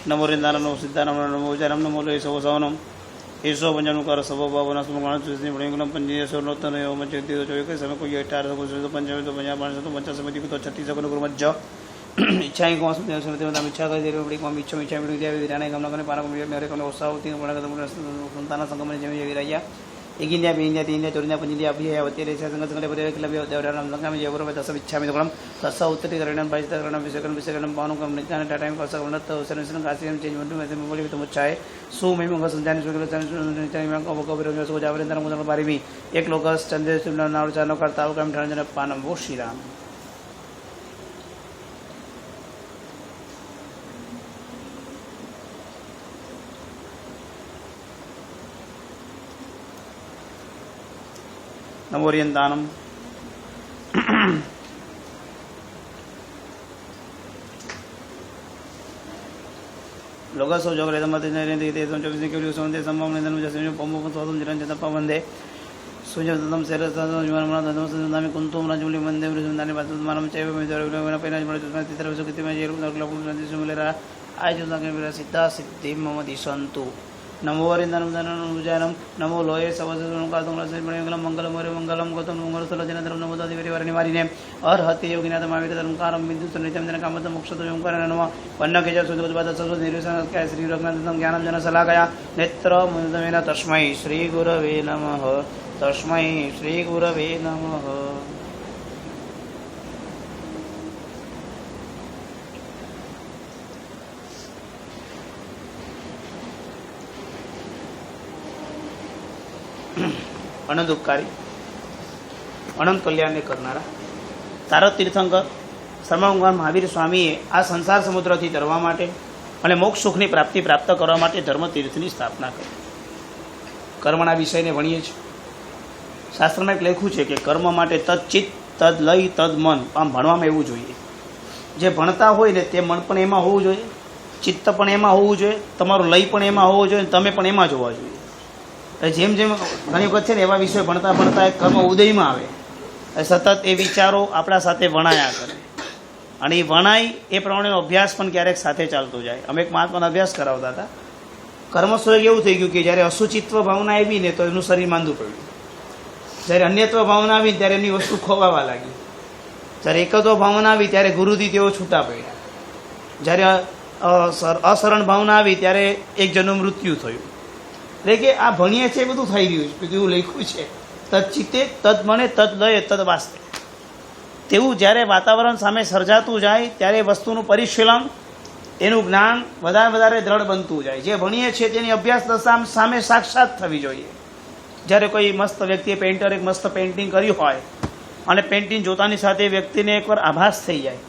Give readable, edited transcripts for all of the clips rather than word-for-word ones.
નમો રિંદાનમ સિદ્ધાનમ નમો વિચારમ નમો લે સવો સવનમ ઈસો પંચાનુકાર સવો ભાવના સ્મરણ સુસ્તી પડેંગલમ પંજીય નોતન યો મચેતિ તો ચોય કે સમય કોઈ 18 તો 55 તો 50 તો 50 સમય તો 36 ગુણ મજ્જ ઈચ્છાઈ કોસ તે સમય તમે ઈચ્છા કરી દેવી પડી કોમ ઈચ્છા પડી દેવી રાણે ગમના કરે પારા મેરે કોને ઓસાવતી પણ સંતાના સંગમને જેવી જેવી રહ્યા एक इंडिया बी इंडिया तीन इंडिया चौर इंडिया पंच इंडिया अभी है अवती रेशा संगत संगत पदे किला देवराम संगम में जयपुर में दस इच्छा में कलम दस उत्तरी करणम बाईस करणम विषयकरण पावनों कम नित्यान टाइम का सकल तो सर्विसन काशी में चेंज में से बोली तो मुच्छा है सु में मंगल संजान सुगल में को को विरोध सो जावरे अंदर मुदन बारी भी एक लोकस चंद्र सुना नाव चानो करता काम ठरण पानम वो श्री राम नमोरियंतानम लोगसो जोगरे तमते नेरे ते तो 24 के लिए सोंदे संभव ने धन जैसे पमो को तुम जरन जता पवंदे सुजन तम सेरस जीवन मन धन संदामी कुंतुम राजुली मंदे सुंदाने बात मानम चैव में जरन पेना बड़े तुम तरफ से कितने में जेरू नगला पुन नदी सुमिलेरा आज जो के मेरा सिद्धा सिद्धि मम दिशंतु नमो वरिंदनम धनम उजानम नमो लोये सवसुन का तुम रसे मंगलम मंगलम मोरे मंगलम को तुम मंगल सलो जनत्रम नमो दादि वेरी वरनि मारिने और हति योगिनाथ मावित धर्मकारम बिंदु सनित्यम जन कामत मोक्ष तो ओंकार नमः वन्न के जसु दुबाद ससु निरुसन का श्री रघुनाथम ज्ञानम जन सला गया नेत्र मुदमेन तस्मै श्री गुरवे नमः तस्मै श्री गुरवे नमः अनंत उपकारी अनंत कल्याण करनारा तारक तीर्थंकर सर्वभगवान महावीर स्वामीए आ संसार समुद्रथी तरवा माटे अने मोक्ष सुखनी प्राप्ति प्राप्त करवा माटे धर्म तीर्थनी स्थापना करी। कर्मना विषयने भणीए छीए। शास्त्रमां एक लख्युं छे कि कर्म माटे तच्चित्त तद लय तद मन आम भणवामां एवुं जोईए। जे भणता होय ने ते मन पण एमां होवुं जोईए, चित्त पण एमां होवुं जोईए, तमारुं लय पण एमां होवुं जोईए, तमे पण एमां जोवा जोईए। जेम जेम घणी वखत है एवं विषय भणता भणता एक कर्म उदय में आए सतत ए विचारों अपना साथे वणाया करे अने वणाय ए प्रमाणे अभ्यास पण क्यारेक साथे चालतो जाए। अमे एक महात्माने अभ्यास करावता था। कर्म स्वयं एवं थई गयुं कि ज्यारे असुचित्व भावना आवी ने तो एनुं शरीर मांदुं पड्युं, ज्यारे अन्यत्व भावना आवी त्यारे एमनी वस्तु खोवावा लागी, ज्यारे एकत्व भावना आवी त्यारे गुरुथी तेओ छूटा पड्या, ज्यारे असरण भावना आवी त्यारे एक जनનું मृत्यु थयुं। એટલે કે આ ભણીએ છે એ બધું થઈ રહ્યું છે, એવું લખ્યું છે તચ્ચિતે તદ મને તદ લય તદ વાસ્તે। તેવું જ્યારે વાતાવરણ સામે સર્જાતું જાય ત્યારે વસ્તુનું પરિશીલન એનું જ્ઞાન વધારે દ્રઢ બનતું જાય। જે ભણીએ છે તેની અભ્યાસ દશા સામે સાક્ષાત થવી જોઈએ। જ્યારે કોઈ મસ્ત વ્યક્તિએ પેઇન્ટર એક મસ્ત પેઇન્ટિંગ કર્યું હોય અને પેઇન્ટિંગ જોતાની સાથે વ્યક્તિને એકવાર આભાસ થઈ જાય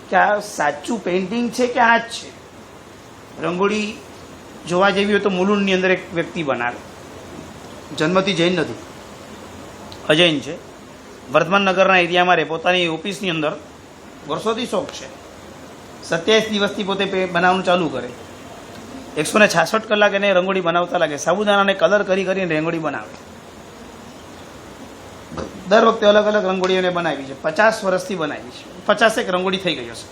કે આ સાચું પેઇન્ટિંગ છે કે આ જ છે। રંગોળી જોવા જેવી હોય તો મુલુંડની અંદર એક વ્યક્તિ બનાવે, જન્મથી જૈન નથી, અજૈન છે, વર્ધમાન નગરના એરિયામાં રહે, પોતાની ઓફિસની અંદર વર્ષોથી શોખ છે, 27 દિવસથી પોતે બનાવવાનું ચાલુ કરે, 166 કલાક એને રંગોળી બનાવતા લાગે, સાબુદાણાને કલર કરી કરીને રંગોળી બનાવે। દર વખતે અલગ અલગ રંગોળી એને બનાવી છે, 50 વર્ષથી બનાવી છે, 50 રંગોળી થઈ ગઈ હશે।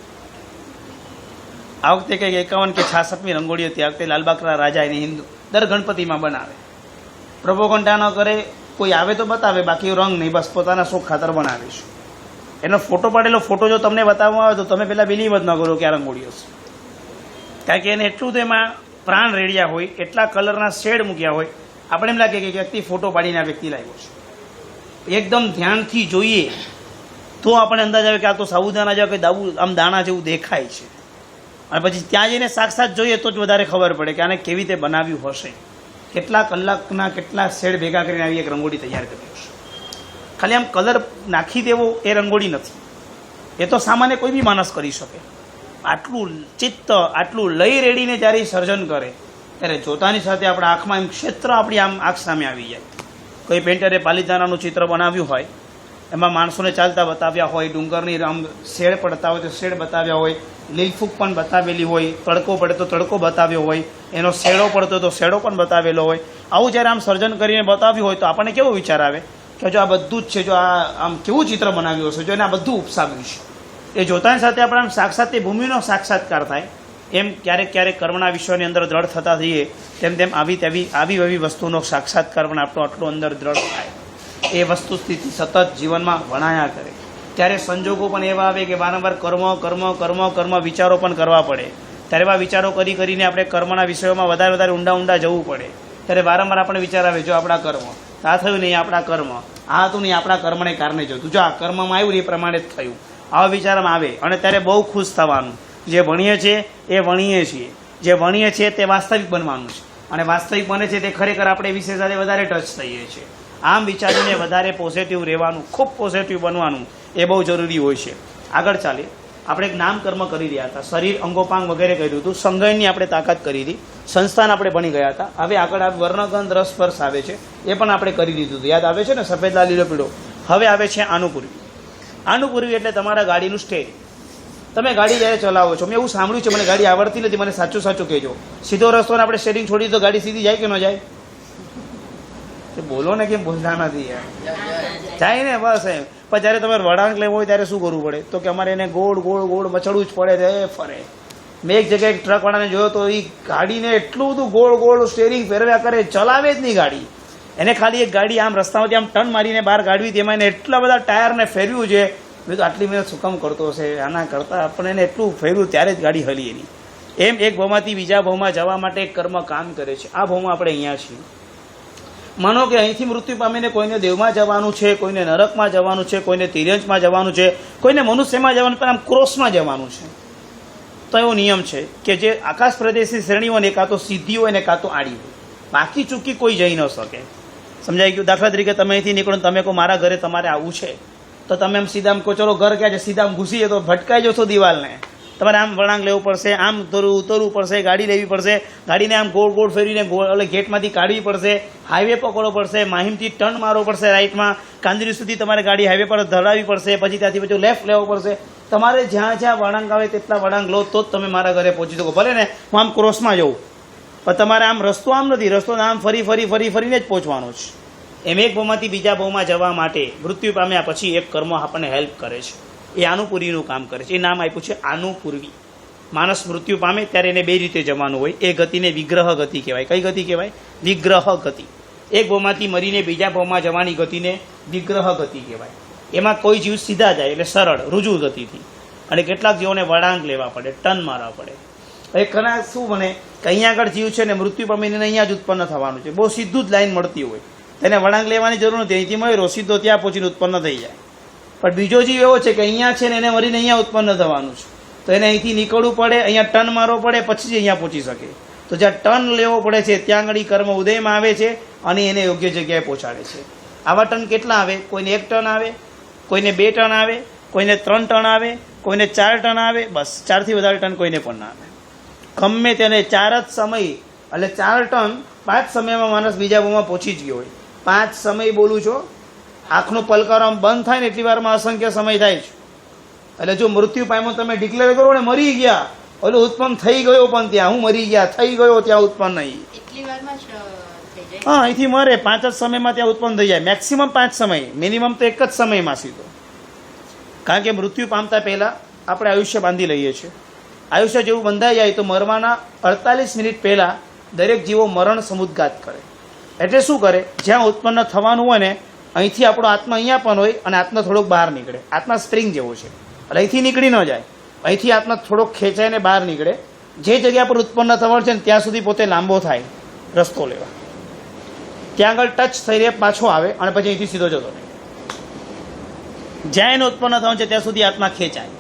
आ वखते कई 51 के 66મી रंगोળી थी। आ वखते लालबागना राजा एने हिंदू दर गणपति में बनावे, प्रभोगंटा न करे, कोई आवे तो बतावे, बाकी रंग नहीं, बस पोताना शौक खातर बनावीशुं। एनो फोटो पाडेलो फोटो जो तमने बताववामां आवे तो तमे पेला बिलीव ज न करो कि आ रंगोળી हशे, कारण के एने एटલું तेमां प्राण रेड़िया होय, एटला कलरना शेड मूक्या होय, आपणे एम लागे कि व्यक्ति फोटो पाडीने आ व्यक्ति लाव्यो छे। एकदम ध्यानथी जोईए तो आपणे अंदाज आवे कि आ तो साबुदाणा जेवा के आम दाणा जेवुं देखाय छे, અને પછી ત્યાં જઈને સાક્ષાત જોઈએ તો જ વધારે ખબર પડે કે આને કેવી રીતે બનાવ્યું હશે, કેટલા કલાકના કેટલા શેડ ભેગા કરીને આવી એક રંગોળી તૈયાર કરી હશે। ખાલી આમ કલર નાખી દેવો એ રંગોળી નથી, એ તો સામાન્ય કોઈ બી માણસ કરી શકે। આટલું ચિત્ત આટલું લઈ રેડીને જ્યારે સર્જન કરે ત્યારે જોતાની સાથે આપણા આંખમાં એમ ક્ષેત્ર આપણી આમ આંખ સામે આવી જાય। કોઈ પેઇન્ટરે પાલિતાણાનું ચિત્ર બનાવ્યું હોય, એમાં માણસોને ચાલતા બતાવ્યા હોય, ડુંગરની આમ શેડ પડતા હોય તો શેડ બતાવ્યા હોય, લીલફૂક પણ બતાવેલી હોય, તડકો પડે તો તડકો બતાવ્યો હોય, એનો શેડો પડતો તો શેડો પણ બતાવેલો હોય। આવું જ્યારે આમ સર્જન કરીને બતાવ્યું હોય તો આપણને કેવો વિચાર આવે કે જો આ બધું જ છે, જો આ આમ કેવું ચિત્ર બનાવ્યું હશે, જો એને આ બધું ઉપસાવ્યું છે। એ જોતાની સાથે આપણે આમ સાક્ષાત એ ભૂમિનો સાક્ષાત્કાર થાય। એમ ક્યારેક ક્યારેક કર્મના વિષયોની અંદર દ્રઢ થતા થઈએ તેમ તેમ આવી વસ્તુનો સાક્ષાત્કાર પણ આપણો આટલો અંદર દ્રઢ થાય. એ વસ્તુ સ્થિતિ સતત જીવનમાં વણાયા કરે. ત્યારે સંજોગો પણ એવા આવે કે વારંવાર કર્મ વિચારો પણ કરવા પડે. ત્યારે એવા વિચારો કરીને આપણે કર્મના વિષયોમાં વધારે ઊંડા જવું પડે. ત્યારે વારંવાર આપણે વિચાર આવે, જો આપણા કર્મ આ થયું નહીં, આપણા કર્મ આ હતું નહીં, આપણા કર્મને કારણે જોતું, જો આ કર્મમાં આવ્યું એ પ્રમાણે જ થયું, આવા વિચારમાં આવે. અને ત્યારે બહુ ખુશ થવાનું. જે ભણીએ છીએ એ વણીએ છીએ, જે વણીએ છીએ તે વાસ્તવિક બનવાનું છે, અને વાસ્તવિક બને છે તે ખરેખર આપણે વિશે સાથે વધારે ટચ થઈએ છીએ. આમ વિચારીને વધારે પોઝિટિવ રહેવાનું, ખૂબ પોઝિટિવ બનવાનું એ બહુ જરૂરી હોય છે. આગળ ચાલે, આપણે એક નામ કર્મ કરી રહ્યા હતા, શરીર અંગોપાંગ વગેરે કર્યું હતું, સંગયનની આપણે તાકાત કરી હતી, સંસ્થાન આપણે ભણી ગયા હતા. હવે આગળ આ વર્ણગંધ રસ સ્પર્શ આવે છે, એ પણ આપણે કરી દીધું હતું. યાદ આવે છે ને, સફેદ લાલ લીલો પીળો. હવે આવે છે આનુપૂર્વી. આનુપૂર્વી એટલે તમારા ગાડીનું સ્ટેરિંગ. તમે ગાડી જ્યારે ચલાવો છો, મેં એવું સાંભળ્યું છે, મને ગાડી આવડતી નથી, મને સાચું કહેજો, સીધો રસ્તો આપણે સ્ટેરિંગ છોડી તો ગાડી સીધી જાય કે ન જાય? બોલો ને, કેમ બોલતા નથી યાર? જાય ને, બસ એમ. પણ જ્યારે તમારે વળાંક લેવો હોય ત્યારે શું કરવું પડે? તો કે અમારે એને ગોળ મચડવું જ પડે, એ ફરે. મેં એક જગ્યાએ એક ટ્રકવાળાને જોયો તો એ ગાડીને એટલું બધું ગોળ સ્ટેરિંગ ફેરવ્યા કરે, ચલાવે જ નહીં ગાડી. એને ખાલી એક ગાડી આમ રસ્તામાંથી આમ ટર્ન મારીને બહાર કાઢવી, તેમાં એને એટલા બધા ટાયરને ફેરવ્યું છે. મેં તો આટલી મહેનત શું કામ કરતો હશે? આના કરતાં આપણે એને એટલું ફેરવ્યું ત્યારે જ ગાડી હલી એની. એમ એક ભાવમાંથી બીજા ભાવમાં જવા માટે એક કર્મ કામ કરે છે. આ ભાવમાં આપણે અહીંયા છીએ. માનો કે અહીંથી મૃત્યુ પામીને કોઈને દેવમાં જવાનું છે, કોઈને નરકમાં જવાનું છે, કોઈને તિર્યંશમાં જવાનું છે, કોઈને મનુષ્યમાં જવાનું, પણ આમ ક્રોસમાં જવાનું છે. તો એવો નિયમ છે કે જે આકાશ પ્રદેશની શ્રેણી હોય ને, કાં તો સીધી હોય ને કાં તો આડી હોય, બાકી ચૂકી કોઈ જઈ ન શકે. સમજાઈ ગયું? દાખલા તરીકે તમે અહીંથી નીકળો, તમે કહો મારા ઘરે તમારે આવવું છે, તો તમે આમ સીધા કહો ચલો ઘર ક્યાં છે, સીધા આમ ઘૂસી તો ભટકાઈ જશો દિવાલને. તમારે આમ વળાંક લેવું પડશે, આમ ઉતરવું પડશે, ગાડી લેવી પડશે, ગાડીને આમ ગોળ ફેરીને એટલે ગેટમાંથી કાઢવી પડશે, હાઈવે પકડવો પડશે, માહિમથી ટર્ન મારવો પડશે રાઈટમાં, કાંદરી સુધી તમારે ગાડી હાઈવે પર ધરાવવી પડશે, પછી ત્યાંથી પછી લેફ્ટ લેવો પડશે. તમારે જ્યાં વળાંક આવે તેટલા વળાંક લો તો જ તમે મારા ઘરે પહોંચી શકો. ભલે ને હું આમ ક્રોસમાં જઉં, પણ તમારે આમ રસ્તો આમ નથી, રસ્તો આમ ફરીને જ પહોંચવાનો છે. એમ એક ભાવમાંથી બીજા ભાવમાં જવા માટે મૃત્યુ પામ્યા પછી એક કર્મ આપણને હેલ્પ કરે છે. એ આનુપૂર્વીનું કામ કરે છે. એ નામ આપ્યું છે આનુપૂર્વી. માણસ મૃત્યુ પામે ત્યારે એને બે રીતે જવાનું હોય. એ ગતિને વિગ્રહ ગતિ કહેવાય. કઈ ગતિ કહેવાય? વિગ્રહ ગતિ. એક ભાવમાંથી મરીને બીજા ભાવમાં જવાની ગતિને વિગ્રહ ગતિ કહેવાય. એમાં કોઈ જીવ સીધા જાય એટલે સરળ રુજુ ગતિથી, અને કેટલાક જીવોને વળાંક લેવા પડે, ટર્ન મારવા પડે. હવે ઘણા શું બને કે અહીંયા આગળ જીવ છે ને મૃત્યુ પામીને અહીંયા જ ઉત્પન્ન થવાનું છે, બહુ સીધું જ લાઈન મળતી હોય, તેને વળાંક લેવાની જરૂર નથી, અહીંથી મળ્યો સીધો ત્યાં પહોંચીને ઉત્પન્ન થઈ જાય. પણ બીજો જીવ એવો છે કે અહીંયા છે ને એને મરીને અહીંયા ઉત્પન્ન થવાનું છે, તો એને અહીંથી નીકળવું પડે, અહીંયા ટર્ન મારવો પડે, પછી જ અહીંયા પહોંચી શકે. તો જ્યાં ટર્ન લેવો પડે છે ત્યાં આગળ કર્મ ઉદયમાં આવે છે અને એને યોગ્ય જગ્યાએ પહોંચાડે છે. આવા ટર્ન કેટલા આવે? કોઈને 1 ટર્ન આવે, કોઈને 2 ટર્ન આવે, કોઈને 3 ટર્ન આવે, કોઈને 4 ટર્ન આવે, બસ 4 થી વધારે ટર્ન કોઈને પણ ના આવે. ગમે તેને 4 જ સમય એટલે 4 ટર્ન 5 સમયમાં માણસ બીજા ભાવમાં પહોંચી જ ગયો હોય. 5 સમય બોલું છો, આંખનો પલકારો આમ બંધ થાય ને એટલી વારમાં અસંખ્ય સમય થાય છે. એટલે જો મૃત્યુ પામ્યો તમે ડિક્લેર કરો ને મરી ગયા, ઓલું ઉત્પન્ન થઈ ગયો પણ ત્યાં હું મરી ગયા, થઈ ગયો ત્યાં ઉત્પન્ન નહીં. હા, અહીંથી મરે 5 જ સમયમાં ત્યાં ઉત્પન્ન થઈ જાય. મેક્સિમમ 5 સમય, મિનિમમ તો 1 જ સમયમાં સીધો. કારણ કે મૃત્યુ પામતા પહેલા આપણે આયુષ્ય બાંધી લઈએ છીએ. આયુષ્ય જેવું બંધાઈ જાય તો મરવાના 48 મિનિટ પહેલા દરેક જીવો મરણ સમુદ્ઘાત કરે. એટલે શું કરે? જ્યાં ઉત્પન્ન થવાનું હોય ને અહીંથી આપણો આત્મા અહીંયા પણ હોય અને આત્મા થોડોક બહાર નીકળે. આત્મા સ્પ્રિંગ જેવો છે એટલે અહીંથી નીકળી ન જાય, અહીંથી આત્મા થોડોક ખેંચાઈને બહાર નીકળે. જે જગ્યા પર ઉત્પન્ન થવાનું છે ને ત્યાં સુધી પોતે લાંબો થાય રસ્તો લેવા, ત્યાં આગળ ટચ થઈને પાછો આવે અને પછી અહીંથી સીધો જતો રહે. જ્યાં એને ઉત્પન્ન થવાનું છે ત્યાં સુધી આત્મા ખેંચાય.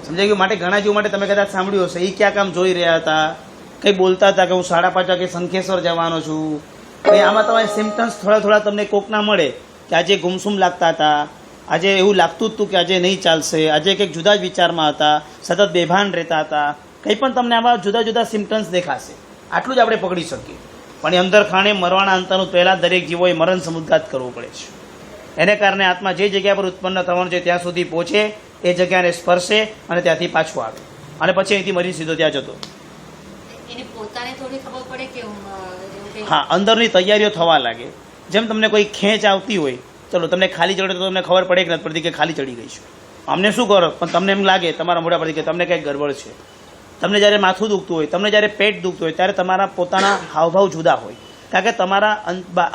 સમજાઈ ગયું? માટે ઘણા જીવો માટે તમે કદાચ સાંભળ્યું હશે, એ ક્યાં કામ જોઈ રહ્યા હતા, કંઈ બોલતા હતા કે હું 5:30 વાગે શંખેશ્વર જવાનો છું. કંઈ આમાં તમારે સિમ્ટમ્સ થોડા તમને કોકના મળે કે આજે ગુમસુમ લાગતા હતા, આજે એવું લાગતું જ હતું કે આજે નહીં ચાલશે, આજે કંઈક જુદા જ વિચારમાં હતા, સતત બેભાન રહેતા હતા, કંઈ પણ તમને આવા જુદા સિમ્ટમ્સ દેખાશે. આટલું જ આપણે પકડી શકીએ. પણ એ અંદર ખાણે મરવાના અંતરનું પહેલાં દરેક જીવોએ મરણ સમુદ્ઘાત કરવો પડે છે. એને કારણે આત્મા જે જગ્યા પર ઉત્પન્ન થવાનું છે ત્યાં સુધી પહોંચે, એ જગ્યાને સ્પર્શે અને ત્યાંથી પાછું આવે અને પછી અહીંથી મરી સીધો ત્યાં જતો. હા, અંદરની તૈયારીઓ થવા લાગે. જેમ તમને કોઈ ખેંચ આવતી હોય, ચલો તમને ખાલી ચડે તો તમને ખબર પડે કે નથી પડતી કે ખાલી ચડી ગઈ છે. અમને શું કરો, પણ તમને એમ લાગે તમારા મોઢા પરથી કે તમને કંઈક ગડબડ છે. તમને જ્યારે માથું દુખતું હોય, તમને જ્યારે પેટ દુખતું હોય, ત્યારે તમારા પોતાના હાવભાવ જુદા હોય. કારણ કે તમારા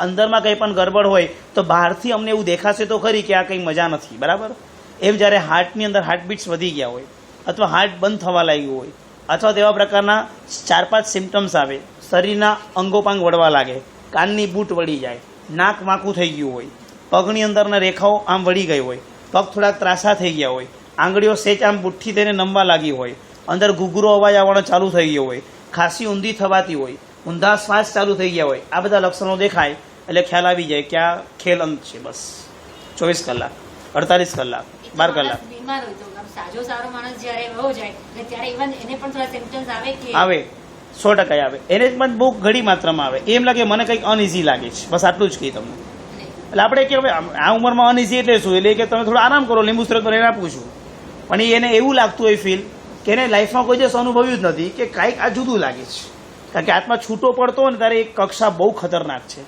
અંદરમાં કંઈ પણ ગડબડ હોય તો બહારથી અમને એવું દેખાશે તો ખરી કે આ કંઈ મજા નથી, બરાબર. એમ જ્યારે હાર્ટની અંદર હાર્ટબીટ્સ વધી ગયા હોય, અથવા હાર્ટ બંધ થવા લાગ્યું હોય, અથવા તેવા પ્રકારના 4-5 સિમ્ટમ્સ આવે, શરીરના અંગોપાંગ વળવા લાગે, કાનની બૂટ વળી જાય, નાક વાંકું થઈ ગયું હોય, પગની અંદરના રેખાઓ આમ વળી ગઈ હોય, પગ થોડાક ત્રાસા થઈ ગયા હોય, આંગળીઓ સેચ આમ બુઠ્ઠી થઈને નમવા લાગી હોય, અંદર ઘૂઘરો અવાજ આવવાનો ચાલુ થઈ ગયો હોય, ખાંસી ઊંધી થવાતી હોય, ઊંધા શ્વાસ ચાલુ થઈ ગયા હોય, આ બધા લક્ષણો દેખાય એટલે ખ્યાલ આવી જાય કે આ ખેલ અંત છે. બસ 24 કલાક, 48 કલાક, 12 કલાક બીમાર હોય તો સાજો સારો માણસ જ્યારે એવો જાય ને ત્યારે ઇવન એને પણ થોડા સિમ્પટમ્સ આવે કે આવે 100% આવે. એને પણ બહુ ઘડી માત્રામાં આવે. એમ લાગે મને કંઈક અનઇઝી લાગે છે, બસ આટલું જ કહી તમને. એટલે આપણે કે હવે આ ઉંમરમાં અનઇઝી એટલે શું? એટલે કે તમે થોડો આરામ કરો, લીંબુ શરબત કરીને આપું છું. પણ એને એવું લાગતું હોય ફીલ કે એને લાઈફમાં કોઈ દિવસ અનુભવ્યું જ નથી કે કાંઈક આ જુદું લાગે છે. કારણ કે આત્મા છૂટો પડતો હોય ને ત્યારે એક કક્ષા બહુ ખતરનાક છે.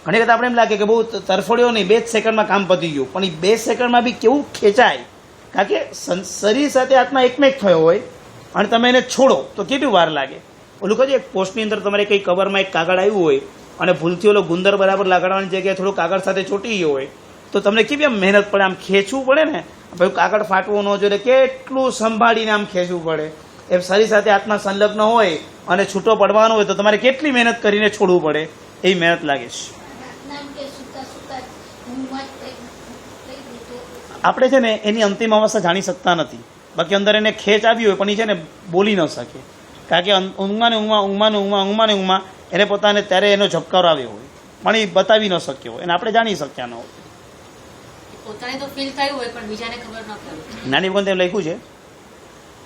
ઘણી વખત આપણે એમ લાગે કે બહુ તરફડ્યો નહીં, 2 સેકન્ડમાં કામ પતી ગયું, પણ એ 2 સેકન્ડમાં બી કેવું ખેંચાય. કારણ કે શરીર સાથે આત્મા એકમેક થયો હોય અને તમે એને છોડો તો કેટલી વાર લાગે. ઓલું કહે એક પોસ્ટની અંદર તમારે કંઈ કવરમાં એક કાગળ આવ્યું હોય અને ભૂલથી ઓલો ગુંદર બરાબર લગાડવાની જગ્યાએ થોડું કાગળ સાથે ચોંટી ગયો હોય તો તમને કેવી આમ મહેનત પડે, આમ ખેંચવું પડે ને, ભાઈ કાગળ ફાટવું ન જોઈએ, કેટલું સંભાળીને આમ ખેંચવું પડે. એમ શરીર સાથે આત્મા સંલગ્ન હોય અને છૂટો પડવાનો હોય તો તમારે કેટલી મહેનત કરીને છોડવું પડે, એવી મહેનત લાગે છે. આપણે છે ને એની અંતિમ અવસ્થા જાણી શકતા નથી. બાકી અંદર એને ખેંચ આવી હોય પણ એ છે ને બોલી ન શકે. કારણ કે ઊંઘમાં એને પોતાને ત્યારે એનો ઝબકારો આવ્યો હોય પણ એ બતાવી ન શક્યો હોય, એને આપણે જાણી શક્યા ન હોય. પોતાને તો ફીલ થયું હોય પણ બીજાને ખબર ન પડે. નાની વખતે એમ લખ્યું છે,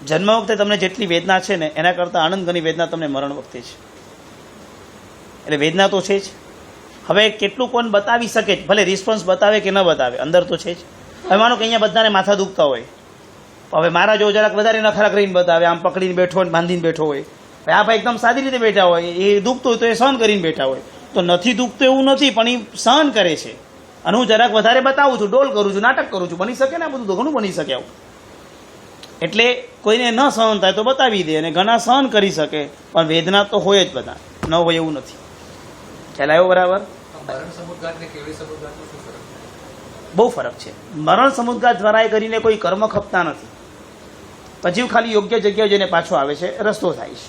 જન્મ વખતે તમને જેટલી વેદના છે ને એના કરતાં આનંદ ઘણી વેદના તમને મરણ વખતે છે. એટલે વેદના તો છે જ. હવે કેટલું કોણ બતાવી શકે, ભલે રિસ્પોન્સ બતાવે કે ન બતાવે, અંદર તો છે જ. હવે માનો કે અહીંયા બધાને માથા દુખતા હોય, હવે મારા જો જરાક વધારે નખરા કરીને બતાવે, આમ પકડીને બેઠો હોય, બાંધીને બેઠો હોય, આ ભાઈ એકદમ સાદી રીતે બેઠા હોય, એ દુખતું હોય તો એ સહન કરીને બેઠા હોય. તો નથી દુખતું એવું નથી પણ એ સહન કરે છે. અને હું જરાક વધારે બતાવું છું, ડોલ કરું છું, નાટક કરું છું, બની શકે ને આ બધું તો ઘણું બની શકે આવું. એટલે કોઈને ન સહન થાય તો બતાવી દે, અને ઘણા સહન કરી શકે પણ વેદના તો હોય જ, બધા ન હોય એવું નથી. ખ્યાલ આવ્યો બરાબર? બહુ ફરક છે. મરણ સમુદ્ગાર દ્વારા કરીને કોઈ કર્મ ખપતા નથી, પછી ખાલી યોગ્ય જગ્યાએ જઈને પાછો આવે છે, રસ્તો થાય છે.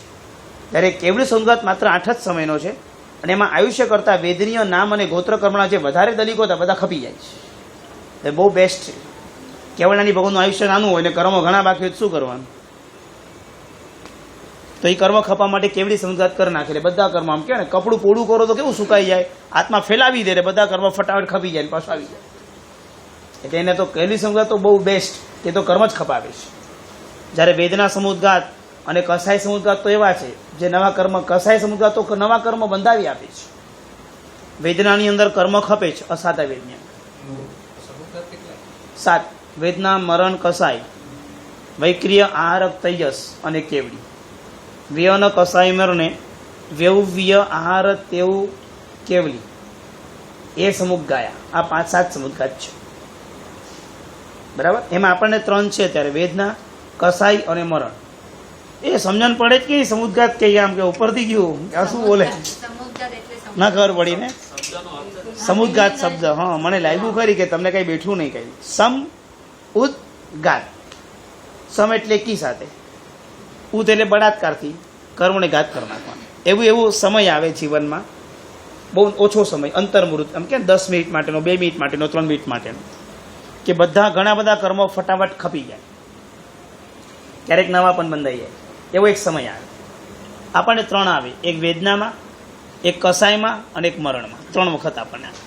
ત્યારે કેવડી સમુદ્ગાત માત્ર 8 જ સમયનો છે અને એમાં આયુષ્ય કરતાં વેદનીય નામ અને ગોત્ર કર્મના જે વધારે દલિકો હતા બધા ખપી જાય છે. એ બહુ બેસ્ટ છે. કેવળનાની ભગવાનનું આયુષ્ય નાનું હોય ને કર્મો ઘણા બાકી હોય શું કરવાનું? તો એ કર્મ ખપવા માટે કેવડી સમુદ્ગાત કરી નાખે. બધા કર્મ આમ કે ને કપડું પોળું કરો તો કેવું સુકાઈ જાય, આત્મા ફેલાવી દે, બધા કર્મ ફટાફટ ખપી જાય, પાછું આવી જાય. એટલે એને તો કેવડી સમુદ્ગાત તો બહુ બેસ્ટ, એ તો કર્મ જ ખપાવે છે. જ્યારે વેદના સમુદ્ગાત અને કસાય સમુદ્ગાત તો એવા છે જે નવા કર્મ, કસાય સમુદ્ગાત તો નવા કર્મ બંધાવી આપે છે. વેદનાની અંદર કર્મ ખપે છે, અસાધ્ય વેદના 7: વેદના, મરણ, કસાય, વૈક્રિય, આહારક, તૈજસ અને કેવડી. વ્યન કસાય મરણે વ્યવ્ય આહાર તેવું કેવલી, એ સમુદ્ગાયા. આ 5-7 સમુદ્ગાત છે, બરાબર. એમાં આપણને 3 છે ત્યારે, વેદના, કસાય અને મરણ. એ સમજણ પડે જ કે સમુદ્ગાત કે આમ કે ઉપરથી ગયું આ શું બોલે ના ખબર પડી ને. સમુદ્ગાત શબ્દ, હા મને લાગ્યું ખરી કે તમને કઈ બેઠું નહીં કઈ. સમ ઉદ્ગાત, સમ એટલે કી સાથે, ઉદ એટલે બળાત્કારથી કર્મને ઘાત કરી નાખવાનો. એવું સમય આવે જીવનમાં, બહુ ઓછો સમય, અંતર્મૃત એમ કે 10 મિનિટ માટેનો, 2 મિનિટ માટેનો, 3 મિનિટ માટેનો, કે ઘણા બધા કર્મો ફટાફટ ખપી જાય, ક્યારેક નવા પણ બંધાઈ જાય. એવો એક સમય આવે. આપણને 3 આવે, એક વેદનામાં, એક કસાયમાં અને એક મરણમાં. 3 વખત આપણને આવે.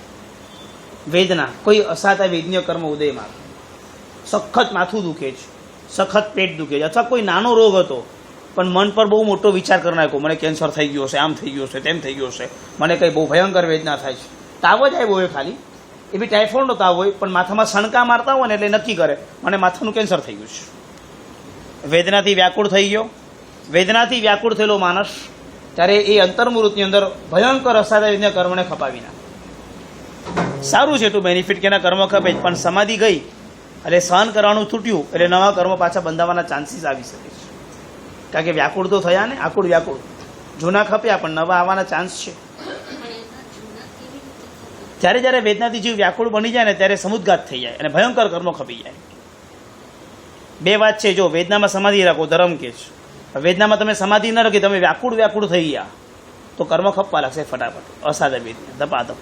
વેદના, કોઈ અસાધ્ય વેદનીય કર્મ ઉદયમાં આવે, સખત માથું દુખે છે, સખત પેટ દુખે છે, અથવા કોઈ નાનો રોગ હતો પણ મન પર બહુ મોટો વિચાર કરી નાખ્યો, મને કેન્સર થઈ ગયો છે, આમ થઈ ગયો છે, તેમ થઈ ગયો છે, મને કંઈ બહુ ભયંકર વેદના થાય છે. તાવ જ આવ્યો હોય ખાલી, એ બી ટાઇફોઇડનો તાવ હોય પણ માથામાં સણકા મારતા હોય ને એટલે નક્કી કરે મને માથાનું કેન્સર થઈ ગયું છે. વેદનાથી વ્યાકુળ થઈ ગયો. વેદનાથી વ્યાકુળ થયેલો માણસ ત્યારે એ અંતર્મૃતની અંદર ભયંકર અસાધ્ય વેદના કર્મને ખપાવી નાખે. સારું છે એટલું બેનિફિટ કે એના કર્મ ખપે, પણ સમાધિ ગઈ એટલે સહન કરવાનું છૂટ્યું એટલે નવા કર્મ પાછા બંધાવવાના ચાન્સીસ આવી શકે છે. કારણ કે વ્યાકુળ તો થયા ને, આકુળ વ્યાકુળ. જૂના ખપ્યા પણ નવા આવવાના ચાન્સ છે. જ્યારે જ્યારે વેદનાથી જીવ વ્યાકુળ બની જાય ને ત્યારે સમુદ્ઘાત થઈ જાય અને ભયંકર કર્મો ખપી જાય. બે વાત છે, જો વેદનામાં સમાધિ રાખો, ધર્મ કે છે. વેદનામાં તમે સમાધિ ન રાખી, તમે વ્યાકુળ થઈ ગયા તો કર્મ ખપવા લાગશે ફટાફટ, અસાધ્ય વેદના ધપાધપ.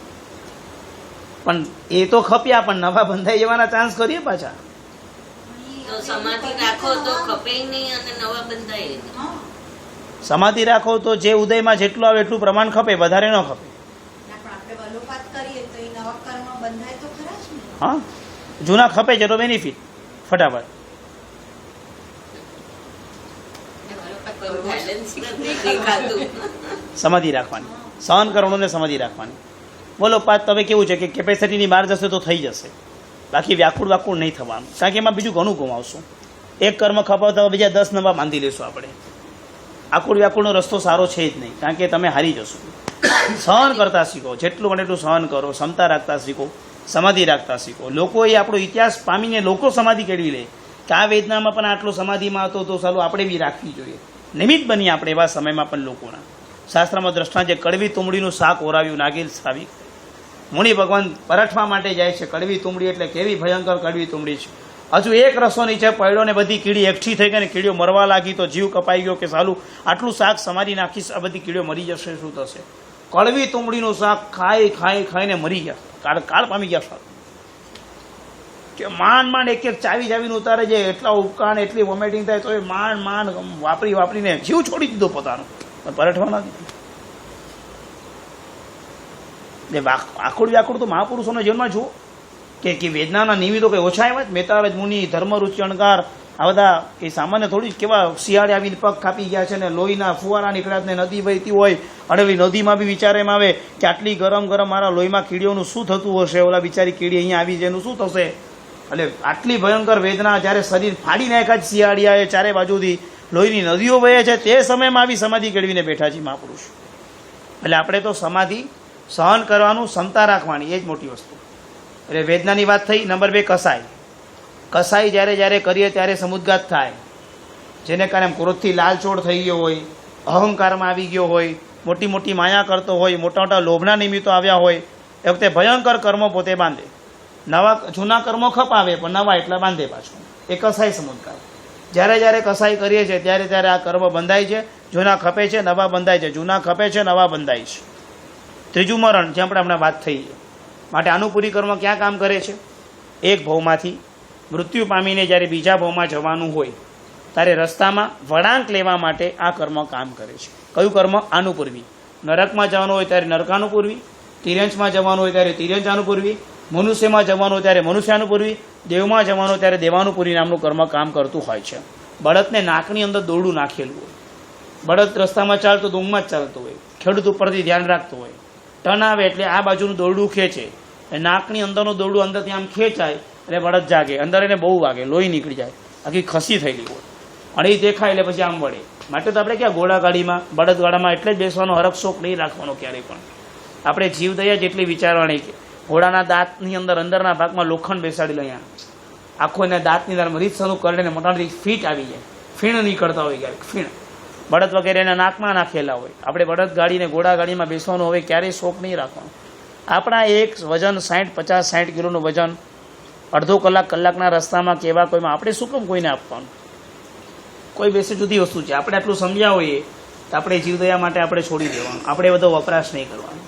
પણ એ તો ખપ્યા પણ નવા બંધાઈ જવાના ચાન્સ કરીએ પાછા. તો સમાધિ રાખો તો ખપે નહીં અને નવા બંધાય નહીં. સમાધિ રાખો તો જે ઉદયમાં જેટલું આવે એટલું પ્રમાણ ખપે, વધારે ન ખપે. હા, જૂના ખપે છે તો બેનિફિટ ફટાફટ. બેલેન્સ નથી દેખાતું. સમાધિ રાખવાની, સહન કરવાનું, સમાધિ રાખવાની. બોલો પાછ તમે કેવું છે કે કેપેસિટીની બહાર જશે તો થઈ જશે, બાકી વ્યાકુળ નહીં થવાનું. કારણ કે એમાં બીજું ઘણું ગુમાવશું. એક કર્મ ખપાવતા બીજા 10 નવા બાંધી લેશું આપણે. આકુળ વ્યાકુળનો રસ્તો સારો છે જ નહીં, કારણ કે તમે હારી જશો. સહન કરતા શીખો, જેટલું બને એટલું સહન કરો, ક્ષમતા રાખતા શીખો, સમાધિ રાખતા શીખો. લોકોએ આપણો ઇતિહાસ પામીને લોકો સમાધિ કેળવી લે કે આ વેદનામાં પણ આટલો સમાધિમાં હતો તો ચાલો આપણે બી રાખવી જોઈએ. નિમિત્ત બની આપણે એવા સમયમાં પણ લોકોના. શાસ્ત્રમાં દ્રષ્ટાંત છે, કડવી તુંબડીનું શાક ઓરાવ્યું નાગેલ શ્રાવી. મુનિ ભગવાન પરઠવા માટે જાય છે. કડવી તુંબડી એટલે કેવી ભયંકર કડવી તુંબડી છે. હજુ એક રસો નીચે પડ્યો ને બધી કીડી એકઠી થઈ ગઈ ને કીડીઓ મરવા લાગી તો જીવ કપાઈ ગયો કે સાલું આટલું શાક સમારી નાખીશ, આ બધી કીડીઓ મરી જશે, શું થશે? કડવી તુંબડીનું શાક ખાઈને મરી ગયા, કાળ પામી ગયા. સારું કે માંડ એક ચાવીને ઉતારે છે, એટલા ઉપકાણ એટલી વોમિટિંગ થાય તો એ માંડ વાપરીને જીવ છોડી દીધો પોતાનો, પણ પરઠવા ના દીધું. આકુળ વ્યાકુળ તો મહાપુરુષોના જીવનમાં જુઓ કે વેદનાના નિમિત્તો કંઈ ઓછા આવ્યા. મેતારજ મુનિ, ધર્મરુચિ અણકાર, આ બધા એ સામાન્ય થોડી કેવા શિયાળે આવીને પગ કાપી ગયા છે ને લોહીના ફુવારા નીકળ્યા ને નદી વહેતી હોય, અડવી નદીમાં બી વિચાર એમ આવે કે આટલી ગરમ મારા લોહીમાં કીડીઓનું શું થતું હશે, ઓલા બિચારી કીડી અહીંયા આવી છે એનું શું થશે? એટલે આટલી ભયંકર વેદના જ્યારે શરીર ફાડી નાખ્યા છે શિયાળિયાએ ચારે બાજુથી, લોહીની નદીઓ વહે છે, તે સમયમાં આવી સમાધિ કેળવીને બેઠા છે મહાપુરુષ. એટલે આપણે તો સમાધિ સહન કરવાનું, ક્ષમતા રાખવાની, એ જ મોટી વસ્તુ. એટલે વેદનાની વાત થઈ. નંબર 2 કસાય. કસાઈ જ્યારે કરીએ ત્યારે સમુદ્ઘાત થાય, જેને કારણે ક્રોધથી લાલચોળ થઈ ગયો હોય, અહંકારમાં આવી ગયો હોય, મોટી માયા કરતો હોય, મોટા લોભના નિમિત્તો આવ્યા હોય, એ વખતે ભયંકર કર્મો પોતે બાંધે. જૂના કર્મો ખપાવે પણ નવા એટલા બાંધે પાછું. એ કસાઈ સમુદ્ઘાત. જ્યારે કસાઈ કરીએ છીએ ત્યારે આ કર્મ બંધાય છે. જૂના ખપે છે, નવા બંધાય છે. જૂના ખપે છે, નવા બંધાય છે. ત્રીજું મરણ, જે આપણે વાત થઈ છે. માટે અનુપૂરી કર્મ ક્યાં કામ કરે છે? એક ભવમાંથી મૃત્યુ પામીને જ્યારે બીજા ભવમાં જવાનું હોય ત્યારે રસ્તામાં વળાંક લેવા માટે આ કર્મ કામ કરે છે. કયું કર્મ? અનુપૂરવી. નરકમાં જવાનું હોય ત્યારે નરકાનુપૂરવી, તિર્યંશમાં જવાનું હોય ત્યારે તિર્યંશાનુપૂરવી, મનુષ્યમાં જવાનું હોય ત્યારે મનુષ્યાનુપૂરવી, દેવમાં જવાનું હોય ત્યારે દેવાનુપૂરી નામનું કર્મ કામ કરતું હોય છે. બળદને નાકની અંદર દોરડું નાખેલું હોય, બળદ રસ્તામાં ચાલતો ઊંઘમાં જ ચાલતો હોય, ખેડૂત ઉપરથી ધ્યાન રાખતો હોય, ટન આવે એટલે આ બાજુનું દોરડું ખેંચે, નાકની અંદરનું દોરડું અંદરથી આમ ખેંચાય એટલે બળદ જાગે, અંદર એને બહુ વાગે, લોહી નીકળી જાય, આખી ખસી થયેલી હોય અને એ દેખાય એટલે પછી આમ વળે. માટે તો આપણે ક્યાં ઘોડાગાડીમાં, બળદગાડામાં એટલે જ બેસવાનો, હરખ શોખ નહીં રાખવાનો ક્યારેય પણ. આપણે જીવદયા જેટલી વિચારવાની કે ઘોડાના દાંતની અંદરના ભાગમાં લોખંડ બેસાડી લઈએ, આખો એને દાંતની અંદર રીતસરનું કરીને મોટાથી ફીટ આવી જાય, ફીણ નીકળતા હોય ક્યારેક, ફીણ બળદ વગેરે એના નાકમાં નાખેલા હોય. આપણે બળદ ગાડીને ઘોડા ગાડીમાં બેસવાનું હવે ક્યારેય શોખ નહીં રાખવાનો. આપણા એક વજન 60 કિલોનું વજન અડધો કલાકના રસ્તામાં કેવા કોઈમાં આપણે શું કેમ કોઈને આપવાનું? કોઈ બેસે જુદી વસ્તુ છે. આપણે આટલું સમજ્યા હોઈએ તો આપણે જીવદયા માટે આપણે છોડી દેવાનું, આપણે બધો વપરાશ નહીં કરવાનો,